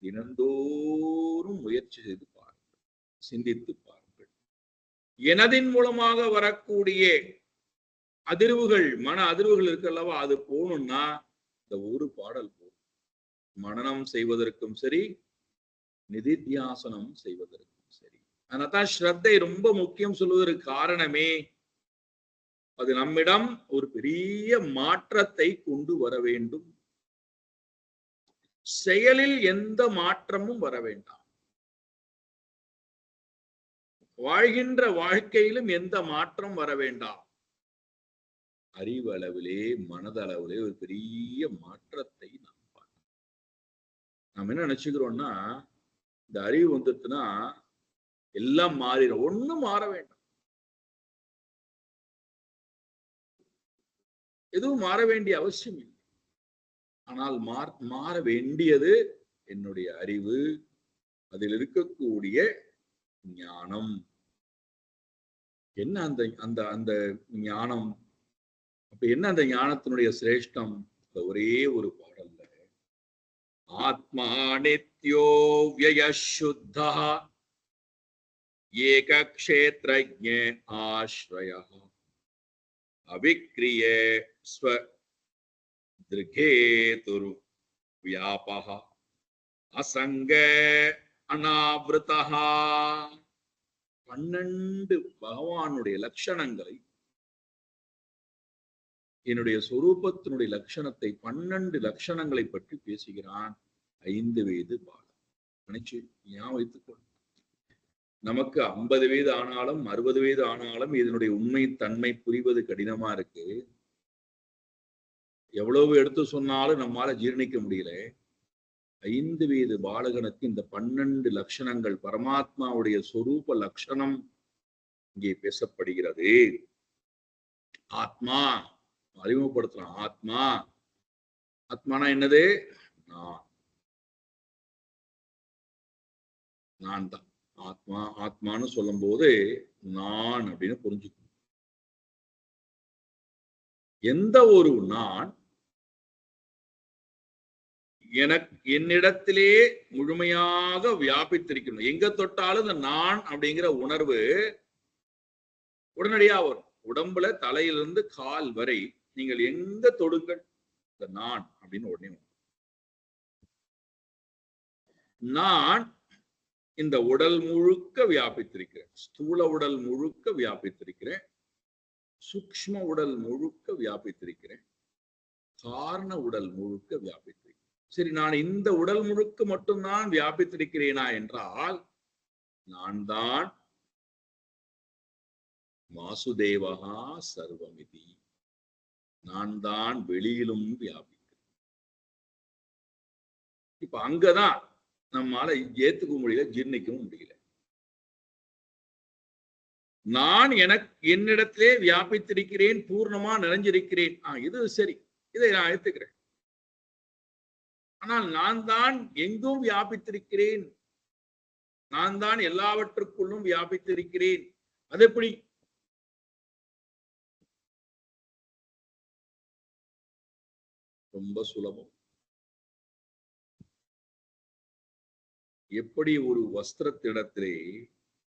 தினந்தோறும் முயற்சி செய்து பாருங்கள், சிந்தித்து பாருங்கள். எனதின் மூலமாக வரக்கூடிய அதிர்வுகள், மன அதிர்வுகள் இருக்கு அல்லவா, அது போகணும்னா இந்த ஒரு பாடல் போகும். மனனம் செய்வதற்கும் சரி, நிதித்தியாசனம் செய்வதற்கும் சரி. அதனால்தான் ஸ்ரத்தை ரொம்ப முக்கியம் சொல்வதற்கு காரணமே, அது நம்மிடம் ஒரு பெரிய மாற்றத்தை கொண்டு வர வேண்டும். செயலில் எந்த மாற்றமும் வர வேண்டாம். வாழ்கின்ற வாழ்க்கையிலும் எந்த மாற்றம் வர வேண்டாம். அறிவளவிலே, மனதளவிலே ஒரு பெரிய மாற்றத்தை நாம் பார்க்கணும். நாம் என்ன நினைச்சுக்கிறோம்னா, இந்த அறிவு வந்துட்டுனா எல்லாம் மாறிடும். ஒண்ணும் மாற வேண்டாம், எதுவும் மாற வேண்டிய அவசியம் இல்லை. ஆனால் மாற வேண்டியது என்னுடைய அறிவு, அதில் இருக்கக்கூடிய ஞானம். என்ன அந்த அந்த அந்த ஞானம்? அப்ப என்ன அந்த ஞானத்தினுடைய சிரேஷ்டம்? ஒரே ஒரு பாடல்ல, ஆத்மா நித்யோ வ்யயசுத்தா ஏகக்ஷேத்ரஜ்ஞே ஆஸ்ரயः அவிக்ரியே ஸ்வ திருகேதுர் வியாபஹ அசங்க அனாவிருதஹ. 12 பகவானுடைய லட்சணங்களை, என்னுடைய சொரூபத்தினுடைய லட்சணத்தை, 12 லட்சணங்களை பற்றி பேசுகிறான் 5 வயது பாலன். நினைச்சு ஞாபகம் வைத்துக்கொள். நமக்கு 50 வயது ஆனாலும் 60 வயது ஆனாலும் இதனுடைய உண்மை தன்மை புரிவது கடினமா இருக்கு. எவ்வளவு எடுத்து சொன்னாலும் நம்மால ஜீர்ணிக்க முடியல. 5 வயது பாலகனுக்கு இந்த 12 லட்சணங்கள், பரமாத்மாவுடைய சொரூப லட்சணம் இங்கே பேசப்படுகிறது. ஆத்மா அறிமுகப்படுத்துறான். ஆத்மா, ஆத்மானா என்னது? நான் தான் ஆத்மா. ஆத்மான்னு சொல்லும் போது நான் அப்படின்னு புரிஞ்சுக்கணும். எந்த ஒரு நான் என்னிடத்திலே முழுமையாக வியாபித்திருக்கணும். எங்க தொட்டாலும் இந்த நான் அப்படிங்கிற உணர்வு உடனடியா வரும். உடம்புல தலையிலிருந்து கால் வரை நீங்கள் எங்க தொடுங்கள், இந்த நான் அப்படின்னு உடனே வரும். நான் இந்த உடல் முழுக்க வியாபித்திருக்கிறேன். ஸ்தூல உடல் முழுக்க வியாபித்திருக்கிறேன். சூக்ஷ்ம உடல் முழுக்க வியாபித்திருக்கிறேன். காரண உடல் முழுக்க வியாபித்திருக்கிறேன். சரி, நான் இந்த உடல் முழுக்க மட்டும்தான் வியாபித்திருக்கிறேனா என்றால், நான் தான் வாசுதேவகா சர்வமிதி. நான் தான் வெளியிலும் வியாபிக்கிறேன். இப்ப அங்கதான் நம்மால ஏத்துக்க முடியல, ஜீர்ணிக்கவும் முடியல. நான் என்னிடத்திலே வியாபித்திருக்கிறேன், பூர்ணமா நிறைஞ்சிருக்கிறேன். இது சரி, இதை நான் ஏத்துக்கிறேன். ஆனால் நான் தான் எங்கும் வியாபித்திருக்கிறேன், நான் தான் எல்லாவற்றுக்குள்ளும் வியாபித்திருக்கிறேன். அது எப்படி? ரொம்ப சுலபம். எப்படி ஒரு வஸ்திரத்திடத்திலே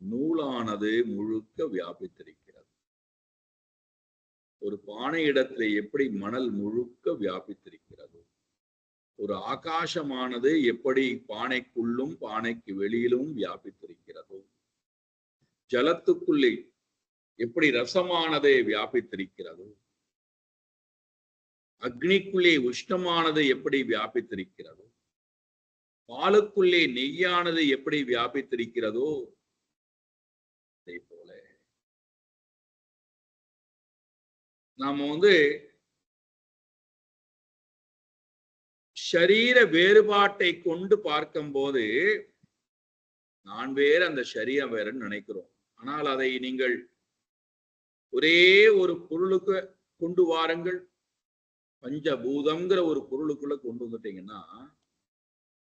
நூலானது முழுக்க வியாபித்திருக்கிறது, ஒரு பானை இடத்திலே எப்படி மணல் முழுக்க வியாபித்திருக்கிறது, ஒரு ஆகாசமானது எப்படி பானைக்குள்ளும் பானைக்கு வெளியிலும் வியாபித்திருக்கிறதோ, ஜலத்துக்குள்ளே எப்படி ரசமானது வியாபித்திருக்கிறதோ, அக்னிக்குள்ளே உஷ்ணமானது எப்படி வியாபித்திருக்கிறதோ, பாலுக்குள்ளே நெய்யானது எப்படி வியாபித்திருக்கிறதோ, அதே போல நாம ஷரீர வேறுபாட்டை கொண்டு பார்க்கும் போது நான் வேற அந்த ஷரீரம் வேறன்னு நினைக்கிறோம். ஆனால் அதை நீங்கள் ஒரே ஒரு பொருளுக்கு கொண்டு வாருங்கள், பஞ்சபூதம்ங்கிற ஒரு பொருளுக்குள்ள கொண்டு வந்துட்டீங்கன்னா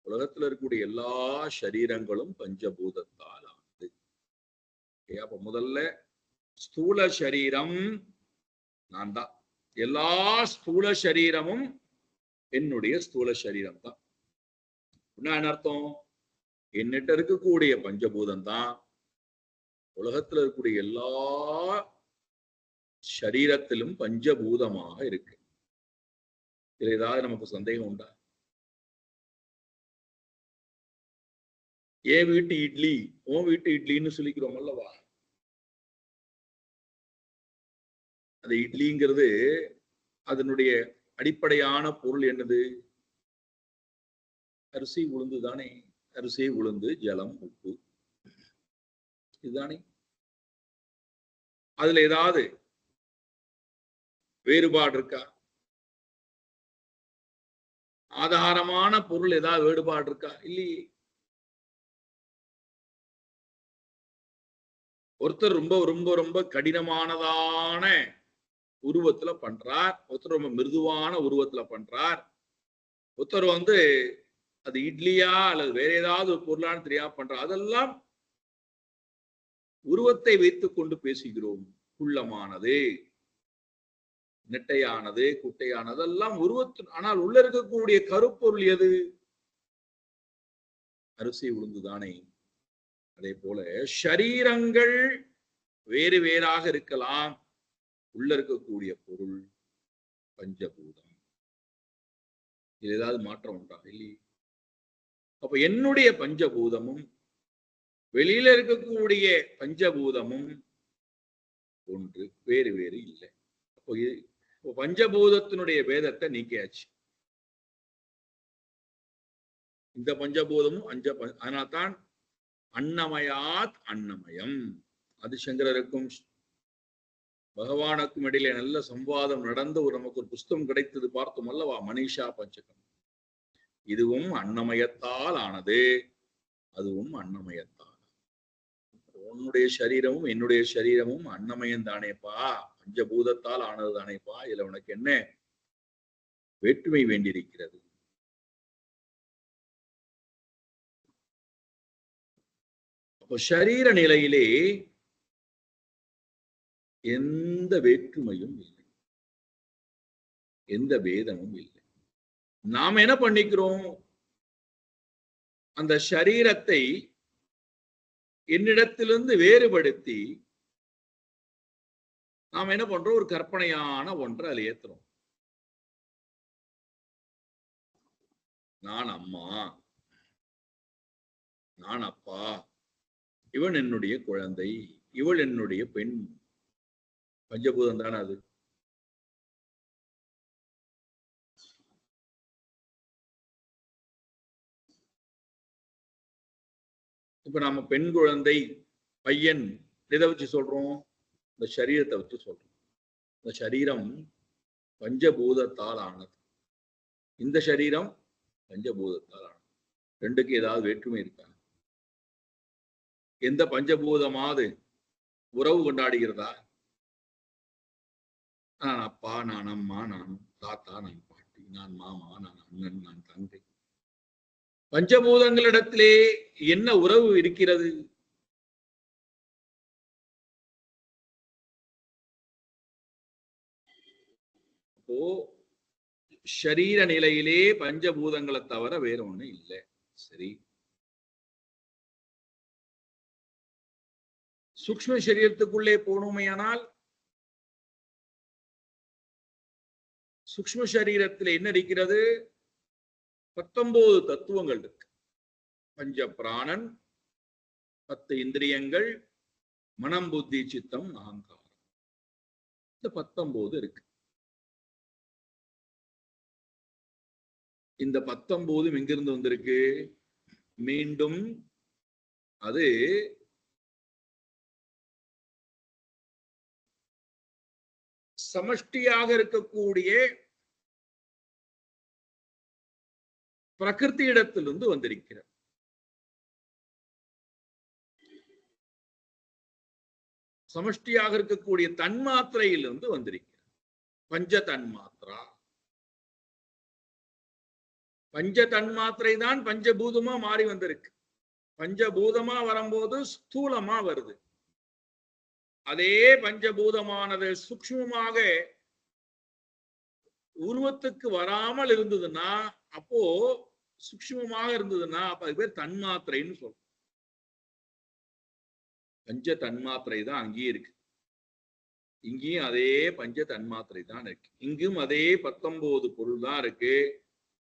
உலகத்துல இருக்கக்கூடிய எல்லா ஷரீரங்களும் பஞ்சபூதத்தால் ஆனது. அப்ப முதல்ல ஸ்தூல சரீரம் நான் தான், எல்லா ஸ்தூல சரீரமும் என்னுடைய ஸ்தூல சரீரம் தான். என்ன அர்த்தம்? என்னிட்ட இருக்கக்கூடிய பஞ்சபூதம் தான் உலகத்துல இருக்கக்கூடிய எல்லா சரீரத்திலும் பஞ்சபூதமாக இருக்கு. இதுல ஏதாவது நமக்கு சந்தேகம் உண்டா? என் வீட்டு இட்லி உன் வீட்டு இட்லின்னு சொல்லிக்கிறோம் அல்லவா? அந்த இட்லிங்கிறது அதனுடைய அடிப்படையான பொருள் என்னது? அரிசி உளுந்து தானே. அரிசி உளுந்து ஜலம் உப்பு இதுதானே. அதுல ஏதாவது வேறுபாடு இருக்கா? ஆதாரமான பொருள் ஏதாவது வேறுபாடு இருக்கா? இல்லையே. ஒருத்தர் ரொம்ப ரொம்ப ரொம்ப கடினமானதான உருவத்துல பண்றார், ஒருத்தர் ரொம்ப மிருதுவான உருவத்துல பண்றார், ஒருத்தர் அது இட்லியா அல்லது வேற ஏதாவது ஒரு பொருளான்னு தெரியாம பண்றார். அதெல்லாம் உருவத்தை வைத்துக் கொண்டு பேசுகிறோம். குள்ளமானது, நெட்டையானது, குட்டையானது எல்லாம் உருவத்து. ஆனால் உள்ள இருக்கக்கூடிய கருப்பொருள் எது? அரிசி உளுந்துதானே. அதே போல ஷரீரங்கள் வேறு வேறாக இருக்கலாம், உள்ள இருக்கக்கூடிய பொருள் பஞ்சபூதம். இது ஏதாவது மாற்றம் உண்டா? இல்லையே. அப்ப என்னுடைய பஞ்சபூதமும் வெளியில இருக்கக்கூடிய பஞ்சபூதமும் ஒன்று, வேறு வேறு இல்லை. அப்போ பஞ்சபூதத்தினுடைய பேதத்தை நீக்கியாச்சு. இந்த பஞ்சபூதமும் அதனால்தான் அன்னமயாத் அன்னமயம். ஆதிசங்கரருக்கும் பகவானுக்கும் இடையிலே நல்ல சம்வாதம் நடந்து நமக்கு ஒரு புஸ்தகம் கிடைத்தது, பார்த்தோம் அல்லவா? மனிஷா பஞ்சகம். இதுவும் அன்னமயத்தால் ஆனது, அதுவும் அன்னமயத்தால். உன்னுடைய சரீரமும் என்னுடைய சரீரமும் அன்னமயம் தானேப்பா, பஞ்சபூதத்தால் ஆனது தானேப்பா. இதுல உனக்கு என்ன வேற்றுமை வேண்டியிருக்கிறது? அப்போ சரீர நிலையிலே எந்த வேற்றுமையும் இல்லை, எந்த பேதமும் இல்லை. நாம் என்ன பண்ணிக்கிறோம்? அந்த சரீரத்தை என்னிடத்திலிருந்து வேறுபடுத்தி நாம் என்ன பண்றோம்? ஒரு கற்பனையான ஒன்றை அதில் ஏத்துறோம். நான் அம்மா, நான் அப்பா, இவன் என்னுடைய குழந்தை, இவள் என்னுடைய பெண். பஞ்சபூதம் தானே அது. இப்ப நம்ம பெண் குழந்தை, பையன் எதை வச்சு சொல்றோம்? இந்த சரீரத்தை வச்சு சொல்றோம். இந்த சரீரம் பஞ்சபூதத்தால் ஆனது, இந்த சரீரம் பஞ்சபூதத்தால் ஆனது. ரெண்டுக்கு ஏதாவது வேற்றுமை இருக்கா? எந்த பஞ்சபூதமாவது உறவு கொண்டாடுகிறதா? நான் அப்பா, நான் அம்மா, நான் தாத்தா, நான் பாட்டி, நான் மாமா, நான் அண்ணன், நான் தங்கை. பஞ்சபூதங்களிடத்திலே என்ன உறவு இருக்கிறது? அப்போ ஷரீர நிலையிலே பஞ்சபூதங்களை தவிர வேற ஒண்ணு இல்லை. சரி, சூக்ஷ்ம சரீரத்துக்குள்ளே போனோமையானால் சூக்ஷ்ம சரீரத்தில் என்ன இருக்கிறது? 19 தத்துவங்கள் இருக்கு. பஞ்ச பிராணன், 10 இந்திரியங்கள், மனம், புத்தி, சித்தம், அகங்காரம். இந்த 19 இருக்கு. இந்த 19 எங்கிருந்து வந்திருக்கு? மீண்டும் அது சமஷ்டியாக இருக்கக்கூடிய பிரகிருதி இடத்திலிருந்து வந்திருக்கிறது. சமஷ்டியாக இருக்கக்கூடிய தன்மாத்திரையிலிருந்து வந்திருக்கிறது. பஞ்ச தன்மாத்திரா. பஞ்ச தன்மாத்திரை தான் பஞ்சபூதமா மாறி வந்திருக்கு. பஞ்சபூதமா வரும்போது ஸ்தூலமா வருது. அதே பஞ்சபூதமானது சூக்ஷ்மமாக உருவத்துக்கு வராமல் இருந்ததுன்னா, அப்போ சூக்ஷ்மமாக இருந்ததுன்னா அப்ப அது பேர் தன்மாத்திரைன்னு சொல்றோம். பஞ்ச தன்மாத்திரை தான் அங்கேயே இருக்கு. இங்கேயும் அதே பஞ்ச தன்மாத்திரை தான் இருக்கு. இங்கும் அதே 19 பொருள் தான் இருக்கு.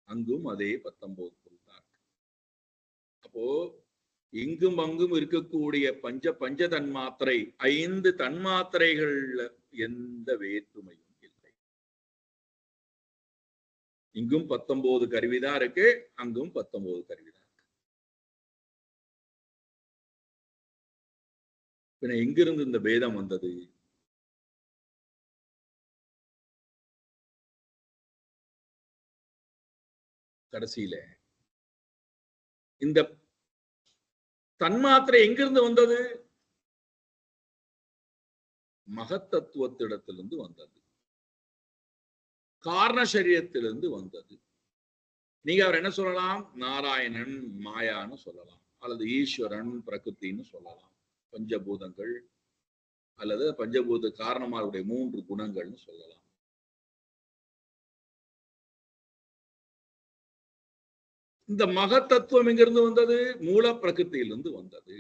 அங்கும் அதே 19 பொருள் தான் இருக்கு. அப்போ இங்கும் அங்கும் இருக்கக்கூடிய பஞ்ச தன்மாத்திரை 5 தன்மாத்திரைகள்ல எந்த வேற்றுமையும் இல்லை. இங்கும் 19 கருவிதான் இருக்கு, அங்கும் 19 கருவிதான் இருக்கு. பின்ன எங்கிருந்து இந்த பேதம் வந்தது? கடைசியில இந்த தன்மாத்திரை எங்கிருந்து வந்தது? மகத்தத்துவத்திடத்திலிருந்து வந்தது, காரண சரீரத்திலிருந்து வந்தது. நீங்க அவர் என்ன சொல்லலாம்? நாராயணன் மாயான்னு சொல்லலாம், அல்லது ஈஸ்வரன் பிரகிருத்தின்னு சொல்லலாம், பஞ்சபூதங்கள் அல்லது பஞ்சபூத காரணமாருடைய 3 குணங்கள்னு சொல்லலாம். இந்த மகத்தத்துவம் எங்கிருந்து வந்தது? மூல பிரகிருத்தியிலிருந்து வந்தது.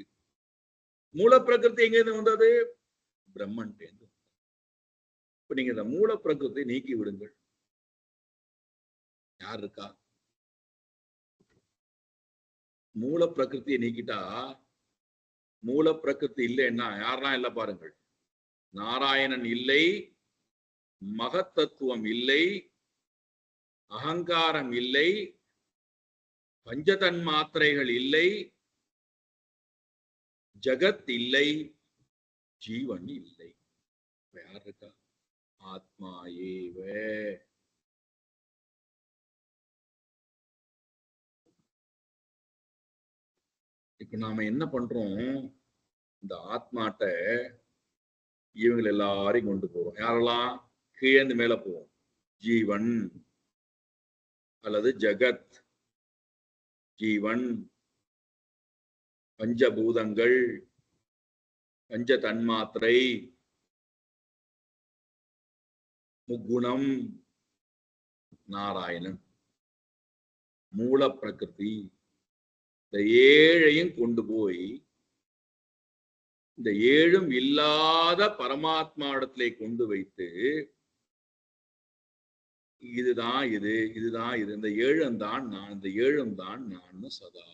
மூல பிரகிருதி எங்கிருந்து வந்தது? பிரம்மன். இப்ப நீங்க இந்த மூல பிரகிருத்தை நீக்கி விடுங்கள். யார் இருக்கா? மூல பிரகிருத்தியை நீக்கிட்டா, மூல பிரகிருதி இல்லைன்னா யாரெல்லாம் இல்ல பாருங்கள். நாராயணன் இல்லை, மகத்தத்துவம் இல்லை, அகங்காரம் இல்லை, பஞ்சதன் மாத்திரைகள் இல்லை, ஜகத் இல்லை, ஜீவன் இல்லை. யார் இருக்கா? ஆத்மா ஏவ. இப்ப நாம என்ன பண்றோம்? இந்த ஆத்மாட்ட இவங்க எல்லாரையும் கொண்டு போறோம். யாரெல்லாம்? கீழேந்து மேல போவோம். ஜீவன் அல்லது ஜகத், ஜீவன், பஞ்சபூதங்கள், பஞ்ச தன்மாத்திரை, முக்குணம், நாராயணன், மூல பிரகிருதி. இந்த 7ஐயும் கொண்டு போய் இந்த 7ம் இல்லாத பரமாத்மா இடத்திலே கொண்டு வைத்து, இதுதான் இது, இதுதான் இது, இந்த 7ம் தான் நான், இந்த 7ம் தான் நான் சதா.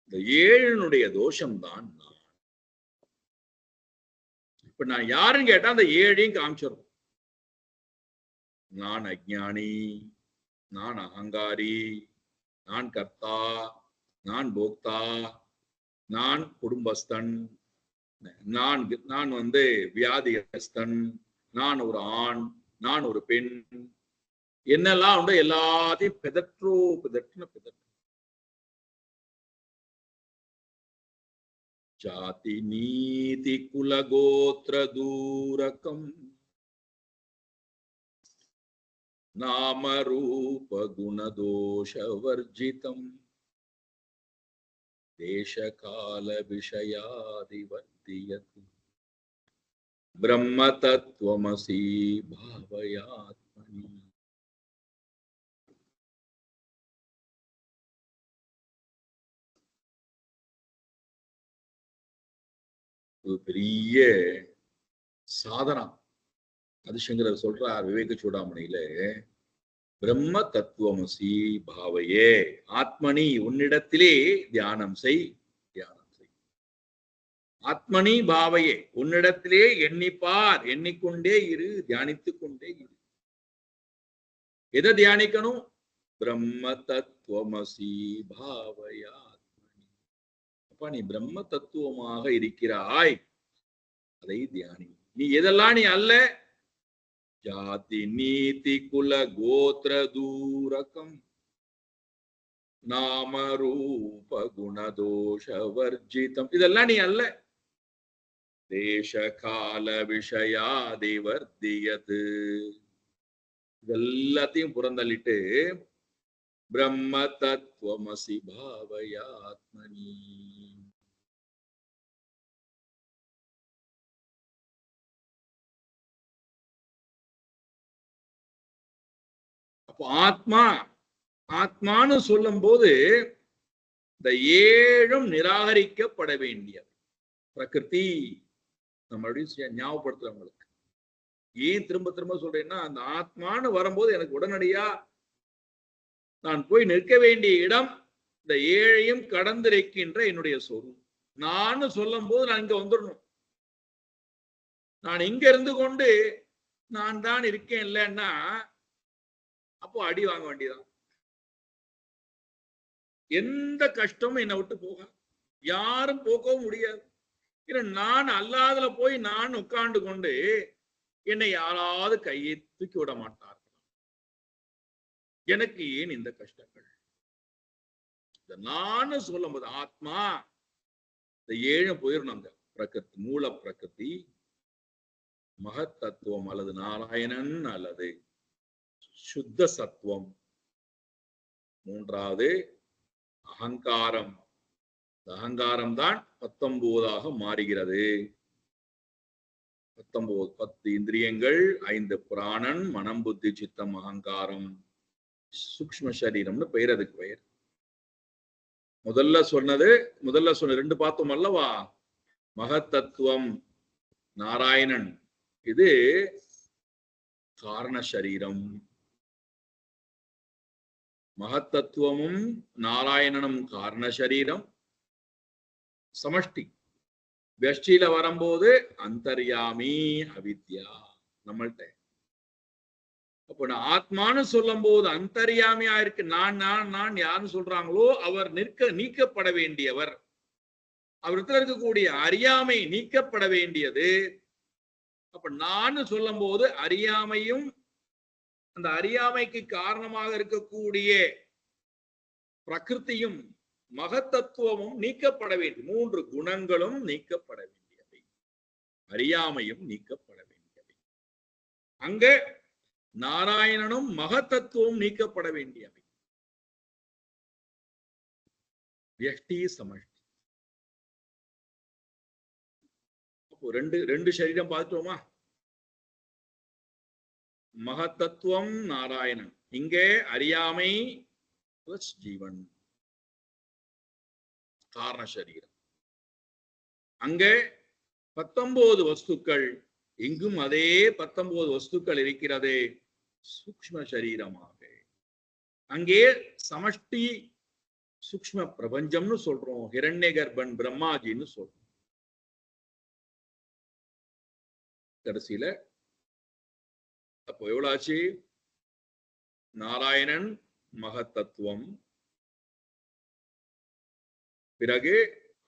இந்த 7னுடைய தோஷம்தான் நான். இப்ப நான் யாருன்னு கேட்டா அந்த 7ஐயும் காமிச்சிடும். நான் அஜ்ஞானி, நான் அகங்காரி, நான் கர்த்தா, நான் போக்தா, நான் குடும்பஸ்தன், நான் வியாதிகஸ்தன், நான் ஒரு ஆண், நான் ஒரு பெண், என்னெல்லாம் உண்டு எல்லாத்தையும் பிதற்றுன. ஜாதி நீதி குலகோத்ர தூரகம் நாம ரூப குணதோஷ வர்ஜிதம் தேசகால விஷயாதிவர்த்தியது பிரம்ம தத்துவமசி பாவயாத்மனி. ஒரு பெரிய சாதனம். அதிசங்கரர் சொல்றார் விவேக சூடாமணியில, பிரம்ம தத்துவமசி பாவையே, ஆத்மனி உன்னிடத்திலே தியானம் செய், தியானம் செய். ஆத்மனி பாவையே, உன்னிடத்திலே எண்ணிப்பார், எண்ணிக்கொண்டே இரு, தியானித்துக் கொண்டே இரு. எதை தியானிக்கணும்? பிரம்ம தத்துவமசி பாவையா ஆத்மனி. அப்ப நீ பிரம்ம தத்துவமாக இருக்கிறாய், அதை தியானி. நீ எதெல்லாம் நீ அல்ல? ஜாதி நீதி குல கோத்ர தூரகம் நாம ரூப குணதோஷ வர்ஜிதம், இதெல்லாம் நீ அல்ல. தேச கால விஷயாதி வர்த்தியது, இதெல்லாத்தையும் புறந்தள்ளிட்டு பிரம்ம தத்துவமசி பாவயா ஆத்மனி. அப்போ ஆத்மா, ஆத்மான்னு சொல்லும் போது இந்த ஏழும் நிராகரிக்கப்பட வேண்டிய பிரகிருதி. நம்மளுடைய ஞாபகப்படுத்துறவங்களுக்கு ஏன் திரும்ப திரும்ப சொல்றேன்னா, அந்த ஆத்மான்னு வரும்போது எனக்கு உடனடியா நான் போய் நிற்க வேண்டிய இடம் இந்த ஏழையும் கடந்திருக்கின்ற என்னுடைய சொரூபம். நான் சொல்லும் போது நான் இங்க வந்துடணும். நான் இங்க இருந்து கொண்டு நான் தான் இருக்கேன் இல்லைன்னா அப்போ அடி வாங்க வேண்டியதான். எந்த கஷ்டமும் என்னை விட்டு போக யாரும் போக்கவும் முடியாது. ஏன்னா நான் அல்லாதல போய் நான் உட்கார்ந்து கொண்டு என்னை யாராவது கையை தூக்கி விட மாட்டார்கள். எனக்கு ஏன் இந்த கஷ்டங்கள்? நான் சொல்லும் போது ஆத்மா இந்த ஏழு போயிடணும். பிரகிருதி, மூல பிரகிருதி, மகத் தத்துவம் அல்லது நாராயணன் அல்லது சுத்த சத்துவம், மூன்றாவது அகங்காரம். அகங்காரம் தான் 19ஆக மாறுகிறது. 19, 10 இந்திரியங்கள், 5 புராணன், மனம் புத்தி சித்தம் அகங்காரம், சூக்ஷ்ம சரீரம்னு பெயர். அதுக்கு பெயர் முதல்ல சொன்ன 2 பார்த்தோம் அல்லவா? மகத்தத்துவம் நாராயணன், இது காரண சரீரம். மகத்தத்துவமும் நாராயணனும் காரண சரீரம், சமஷ்டி. வெஷ்டியில வரும்போது அந்தர்யாமி அவித்யா நம்மள்கிட்ட. அப்ப நான் ஆத்மானு சொல்லும் போது அந்தர்யாமியா இருக்கு. நான் நான் நான் யாருன்னு சொல்றாங்களோ அவர் நீக்கப்பட வேண்டியவர். அவரிடத்துல இருக்கக்கூடிய அறியாமை நீக்கப்பட வேண்டியது. அப்ப நான் சொல்லும் போது அறியாமையும் அந்த அறியாமைக்கு காரணமாக இருக்கக்கூடிய பிரகிருதியும் மகத்தத்துவமும் நீக்கப்பட வேண்டும். 3 குணங்களும் நீக்கப்பட வேண்டியவை, அறியாமையும் நீக்கப்பட வேண்டியவை. அங்க நாராயணனும் மகத்தத்துவம் நீக்கப்பட வேண்டியவை. வியஷ்டி சமஷ்டி. அப்போ ரெண்டு சரீரம் பார்த்துட்டோமா? மகத்தத்துவம் நாராயணன், இங்கே அறியாமை பிளஸ் ஜீவன் காரண சரீரம். அங்கே 19 வஸ்துக்கள், எங்கும் அதே 19 வஸ்துக்கள் இருக்கிறது சூக்ஷ்ம சரீரமாக. அங்கே சமஷ்டி சூக்ஷ்ம பிரபஞ்சம்னு சொல்றோம், ஹிரண்ய கர்ப்பன் பிரம்மாஜின்னு சொல்றோம். கடைசியில அப்போ எவ்வளவு ஆச்சு? நாராயணன் மகத்தத்துவம், பிறகு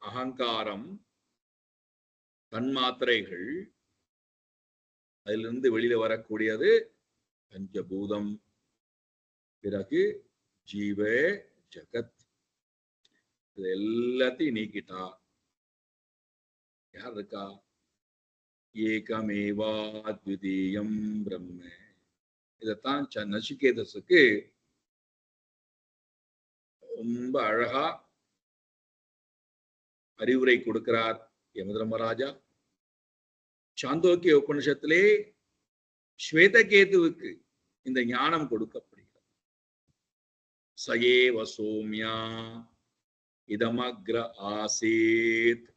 அகங்காரம், தன்மாத்திரைகள், அதிலிருந்து வெளியில வரக்கூடியது பஞ்சபூதம், பிறகு ஜீவ ஜகத். இது எல்லாத்தையும் நீக்கிட்டா யார் இருக்கா? ஏகமேவா அத்விதீயம் பிரம்ம. இதைத்தான் நசிகேதஸுக்கு ரொம்ப அழகா அறிவுரை கொடுக்கிறார் யமதர்மராஜா. சாந்தோக்கிய உபனிஷத்திலே ஸ்வேதகேதுவுக்கு இந்த ஞானம் கொடுக்கப்படுகிறது. சயேவ சோம்யா இதமக்ர ஆசீத்.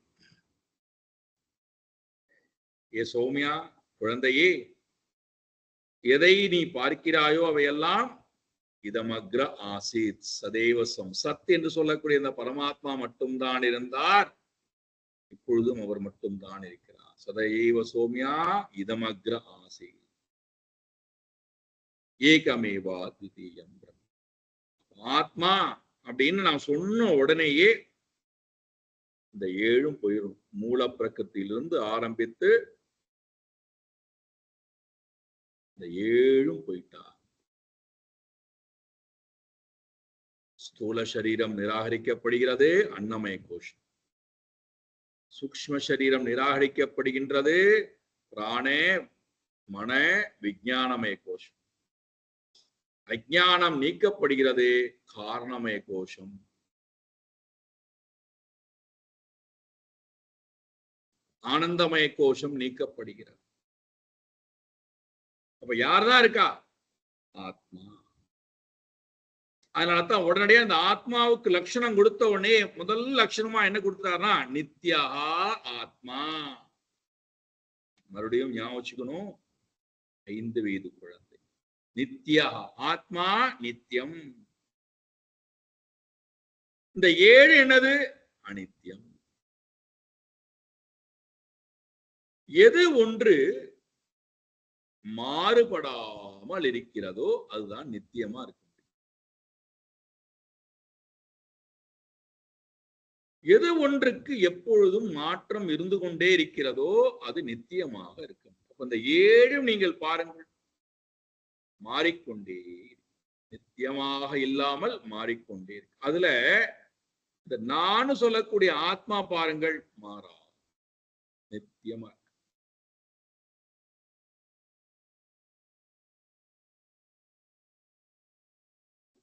ஏ சௌமியா, குழந்தையே, எதை நீ பார்க்கிறாயோ அவையெல்லாம் இதமக்ர ஆசித் சதேவசம். சத் என்று சொல்லக்கூடிய இந்த பரமாத்மா மட்டும்தான் இருந்தார், இப்பொழுதும் அவர் மட்டும்தான் இருக்கிறார். சதைவ சோமியா இதமக்ர ஆசித் ஏகமேவா துதியம். ஆத்மா அப்படின்னு நான் சொன்ன உடனேயே இந்த ஏழும் போயிடும். மூல பிரக்கத்திலிருந்து ஆரம்பித்து இந்த ஏழும் போயிட்டா. ஸ்தூல சரீரம் நிராகரிக்கப்படுகிறது, அன்னமய கோஷம். சூக்ஷ்ம சரீரம் நிராகரிக்கப்படுகின்றது, பிராணே மன விஞ்ஞானமய கோஷம். அஞ்ஞானம் நீக்கப்படுகிறது, காரணமய கோஷம். ஆனந்தமய கோஷம் நீக்கப்படுகிறது. அப்ப யார்தான் இருக்கா? ஆத்மா. அதனாலதான் உடனடியே அந்த ஆத்மாவுக்கு லட்சணம் கொடுத்த உடனே முதல் லட்சணமா என்ன கொடுத்தாருன்னா நித்யா ஆத்மா. மறுபடியும் ஞாபகம் வச்சுக்கணும், 5 வயது குழந்தை. நித்யா ஆத்மா நித்தியம். இந்த 7 என்னது? அனித்தியம். எது ஒன்று மாறுபடாமல் இருக்கிறதோ அதுதான் நித்தியமா இருக்கு. எது ஒன்றுக்கு எப்பொழுதும் மாற்றம் இருந்து கொண்டே இருக்கிறதோ அது நித்தியமாக இருக்கும். அப்ப இந்த 7 நீங்கள் பாருங்கள், மாறிக்கொண்டே நித்தியமாக இல்லாமல் மாறிக்கொண்டே இருக்கு. அதுல இந்த நான் சொல்லக்கூடிய ஆத்மா பாருங்கள், மாறா நித்தியமா இருக்கு.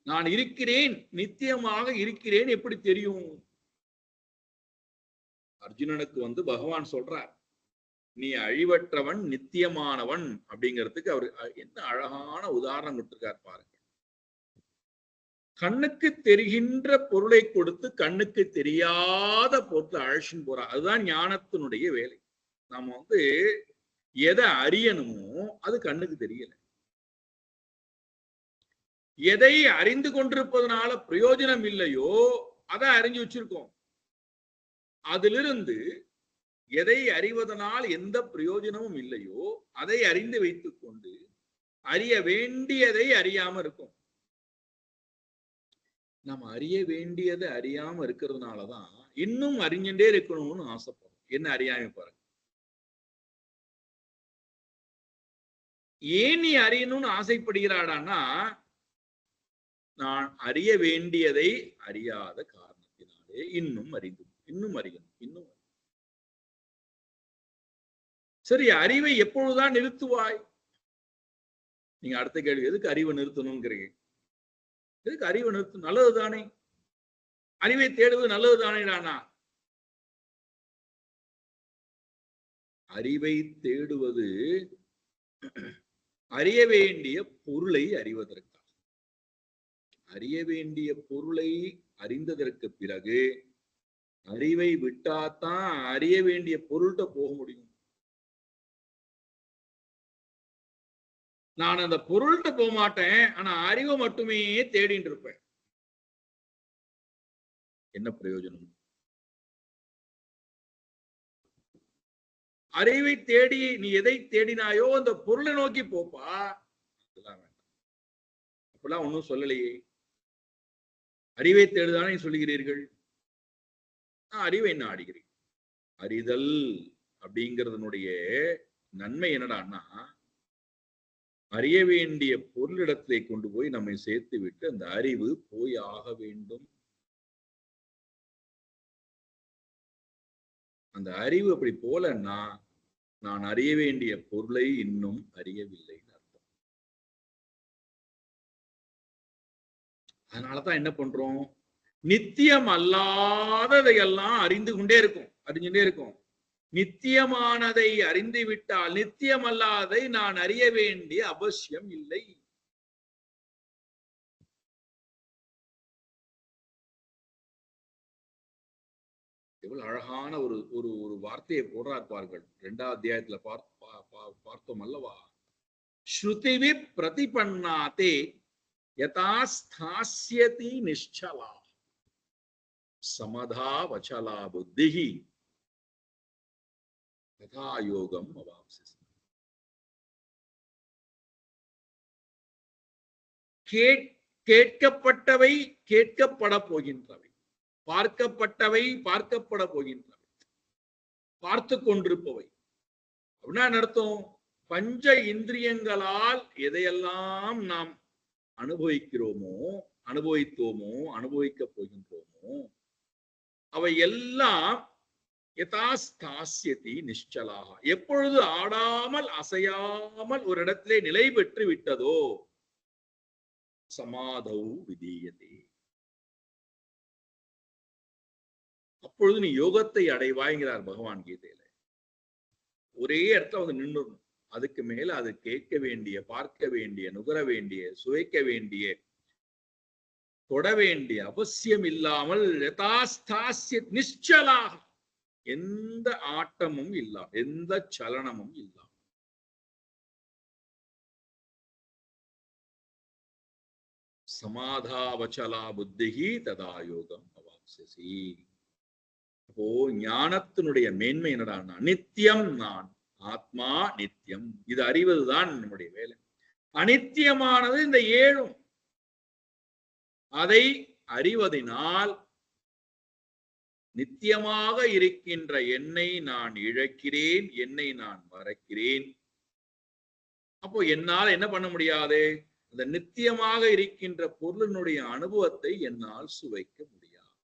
நான் இருக்கிறேன், நித்தியமாக இருக்கிறேன், எப்படி தெரியும்? அர்ஜுனனுக்கு பகவான் சொல்றார், நீ அழிவற்றவன் நித்தியமானவன் அப்படிங்கிறதுக்கு அவர் என்ன அழகான உதாரணம் கொடுத்திருக்கார் பாருங்க. கண்ணுக்கு தெரிகின்ற பொருளை கொடுத்து கண்ணுக்கு தெரியாத பொருளை அழைச்சின்னு போறார். அதுதான் ஞானத்தினுடைய வேலை. நாம எதை அறியணுமோ அது கண்ணுக்கு தெரியல. எதை அறிந்து கொண்டிருப்பதனால பிரயோஜனம் இல்லையோ அதை அறிஞ்சு வச்சிருக்கோம். அதிலிருந்து எதை அறிவதனால் எந்த பிரயோஜனமும் இல்லையோ அதை அறிந்து வைத்துக் கொண்டு அறிய வேண்டியதை அறியாம இருக்கும். நம்ம அறிய வேண்டியதை அறியாம இருக்கிறதுனாலதான் இன்னும் அறிஞ்சுட்டே இருக்கணும்னு ஆசைப்படுறோம். என்ன அறியாம பாருங்க. ஏன் நீ அறியணும்னு ஆசைப்படுகிறாடான்னா, நான் அறிய வேண்டியதை அறியாத காரணத்தினாலே இன்னும் அறியணும். சரி, அறிவை எப்பொழுதுதான் நிறுத்துவாய்? நீங்க அடுத்த கேள்வி, எதுக்கு அறிவை நிறுத்தணும்ங்கிறீங்க? எதுக்கு அறிவை நிறுத்தணும்? நல்லதுதானே, அறிவை தேடுவது நல்லதுதானேடானா? அறிவை தேடுவது அறிய வேண்டிய பொருளை அறிவதற்காக. அறிய வேண்டிய பொருளை அறிந்ததற்கு பிறகு அறிவை விட்டாதான் அறிய வேண்டிய பொருள்கிட்ட போக முடியும். நான் அந்த பொருள்கிட்ட போக மாட்டேன், ஆனா அறிவை மட்டுமே தேடிட்டு இருப்பேன். என்ன பிரயோஜனம்? அறிவை தேடி நீ எதை தேடினாயோ அந்த பொருளை நோக்கி போப்பா. அதெல்லாம் வேண்டாம், அப்பெல்லாம் ஒன்னும் சொல்லலையே. அறிவை தேடுதானே சொல்லுகிறீர்கள். அறிவை என்ன ஆடுகிறேன்? அறிதல் அப்படிங்கிறதுனுடைய நன்மை என்னடான்னா, அறிய வேண்டிய பொருளிடத்தை கொண்டு போய் நம்மை சேர்த்து விட்டு அந்த அறிவு போய் ஆக வேண்டும். அந்த அறிவு அப்படி போலன்னா நான் அறிய வேண்டிய பொருளை இன்னும் அறியவில்லைன்னு அர்த்தம். அதனாலதான் என்ன பண்றோம், நித்தியம் அல்லாததையெல்லாம் அறிஞ்சுட்டே இருக்கும். நித்தியமானதை அறிந்து விட்டால் நித்தியம் அல்லாததை நான் அறிய வேண்டிய அவசியம் இல்லை. எவ்வளவு அழகான ஒரு ஒரு ஒரு வார்த்தையை போடுறார் பாருங்கள். 2ஆம் அத்தியாயத்துல பார்த்தோம் அல்லவா? ஸ்ருதிவி பிரதிபன்னாதே யதா ஸ்தாஸ்யதி நிஷ்சலா சமதா வச்சலா புத்திஹி ததா யோகம் அவாப்ஸ்யசி. கேட்கப்பட்டவை கேட்கப்பட போகின்றவை, பார்க்கப்பட்டவை பார்க்கப்பட போகின்றவை, பார்த்து கொண்டிருப்பவை அப்படின்னா அர்த்தம், பஞ்ச இந்திரியங்களால் எதையெல்லாம் நாம் அனுபவிக்கிறோமோ, அனுபவித்தோமோ, அனுபவிக்க போகின்றோமோ அவை எல்லாம் யதாஸ்தாஸ்யதி நிஷ்சலாக, எப்பொழுது ஆடாமல் அசையாமல் ஒரு இடத்திலே நிலை பெற்று விட்டதோ சமாதௌ விதீயதே, அப்பொழுது நீ யோகத்தை அடைவாய்கிறார் பகவான் கீதையில. ஒரே இடத்துல வந்து நின்றுடணும். அதுக்கு மேல அது கேட்க வேண்டிய, பார்க்க வேண்டிய, நுகர வேண்டிய, சுவைக்க வேண்டிய, தொட வேண்டிய அவசியம் இல்லாமல் யதாஸ்தாஸ்ய நிஷ்சலாக, எந்த ஆட்டமும் இல்லாம, எந்த சலனமும் இல்லாம சமாதாவச்சலா புத்திஹி ததா யோகம் அவாப்ஸ்யசி. அப்போ ஞானத்தினுடைய மேன்மை என்னடான்னா, நித்தியம் நான், ஆத்மா நித்தியம், இது அறிவதுதான் நம்முடைய வேலை. அனித்தியமானது இந்த ஏழும், அதை அறிவதனால் நித்தியமாக இருக்கின்ற என்னை நான் இழக்கிறேன், என்னை நான் மறக்கிறேன். அப்போ என்னால் என்ன பண்ண முடியாது, அந்த நித்தியமாக இருக்கின்ற பொருளினுடைய அனுபவத்தை என்னால் சுவைக்க முடியாது.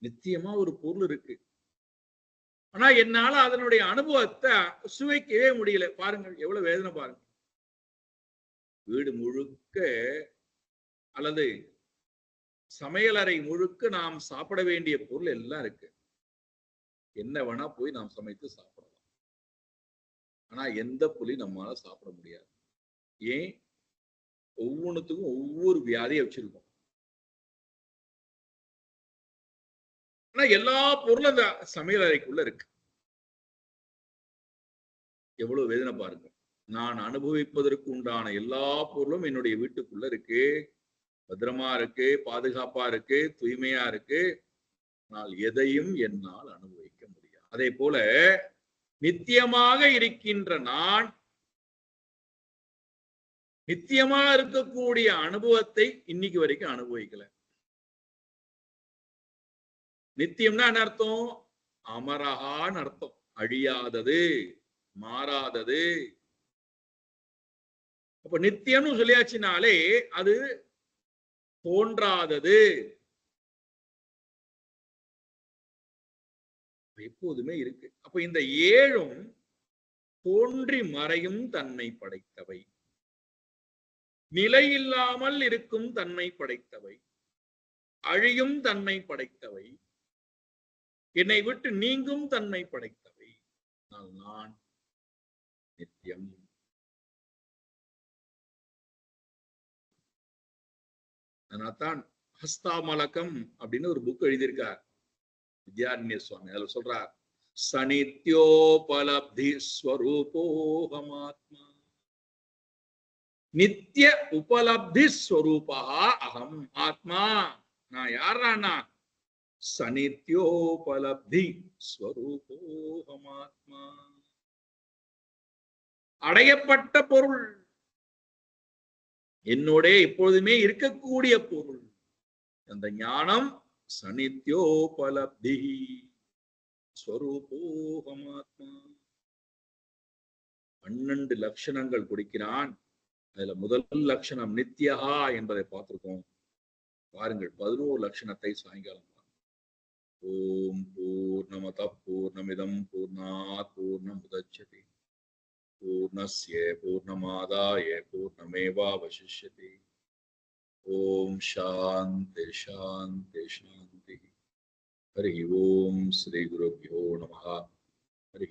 நித்தியமா ஒரு பொருள் இருக்கு, ஆனா என்னால அதனுடைய அனுபவத்தை சுவைக்கவே முடியல. பாருங்கள் எவ்வளவு வேதனை பாருங்க. வீடு முழுக்க அல்லது சமையலறை முழுக்க நாம் சாப்பிட வேண்டிய பொருள் எல்லாம் இருக்கு, என்ன வேணா போய் நாம் சமைத்து சாப்பிடலாம். ஆனா எந்த பொருளையும் நம்மளால சாப்பிட முடியாது. ஏன்? ஒவ்வொன்றுத்துக்கும் ஒவ்வொரு வியாதியை வச்சிருக்கோம். ஆனா எல்லா பொருளும் அந்த சமையல் அறைக்குள்ள இருக்கு. எவ்வளவு வேதனை பாருங்க. நான் அனுபவிப்பதற்கு உண்டான எல்லா பொருளும் என்னுடைய வீட்டுக்குள்ள இருக்கு, பத்திரமா இருக்கு, பாதுகாப்பா இருக்கு, தூய்மையா இருக்கு. ஆனால் எதையும் என்னால் அனுபவிக்க முடியாது. அதே போல நித்தியமாக இருக்கின்ற நான் நித்தியமா இருக்கக்கூடிய அனுபவத்தை இன்னைக்கு வரைக்கும் அனுபவிக்கல. நித்தியம்னா என்ன அர்த்தம்? அமரகான்னு அர்த்தம், அழியாதது, மாறாதது. அப்ப நித்தியம்னு சொல்லியாச்சுனாலே அது தோன்றாதது, எப்போதுமே இருக்கு. அப்ப இந்த ஏழும் தோன்றி மறையும் தன்மை படைத்தவை, நிலையில்லாமல் இருக்கும் தன்மை படைத்தவை, அழியும் தன்மை படைத்தவை, என்னை விட்டு நீங்கும் தன்மை படைத்தவை. நான் நித்தியம். அதனால்தான் ஹஸ்தாமலகம் அப்படின்னு ஒரு புக் எழுதியிருக்கார் வித்யாரண்ய சுவாமி. அதுல சொல்றார், சநித்யோபலப்தி ஸ்வரூபோஹமாத்மா, நித்திய உபலப்தி ஸ்வரூபா அகம் ஆத்மா. நான் யாரா? சநித்யோபலப்தி ஸ்வரூபோஹமாத்மா, அடையப்பட்ட பொருள், என்னோட எப்பொழுதுமே இருக்கக்கூடிய பொருள். அந்த ஞானம் சநித்யோபலப்தி ஸ்வரூபோஹமாத்மா. 12 லட்சணங்கள் கொடுக்கிறான். அதுல முதல் லட்சணம் நித்யஹா என்பதை பார்த்திருக்கோம். பாருங்கள் 11 லட்சணத்தை சாயங்காலம். ஓம் பூர்ணமத பூர்ணமிதம் பூர்ணாத் பூர்ணமுதச்யதே பூர்ணஸ்ய பூர்ணமாதாய பூர்ணமேவாவசிஷ்யதே. ஓம் சாந்தி சாந்தி சாந்தி. ஹரி ஓம் ஸ்ரீ குருப்யோ நமஹ. ஹரி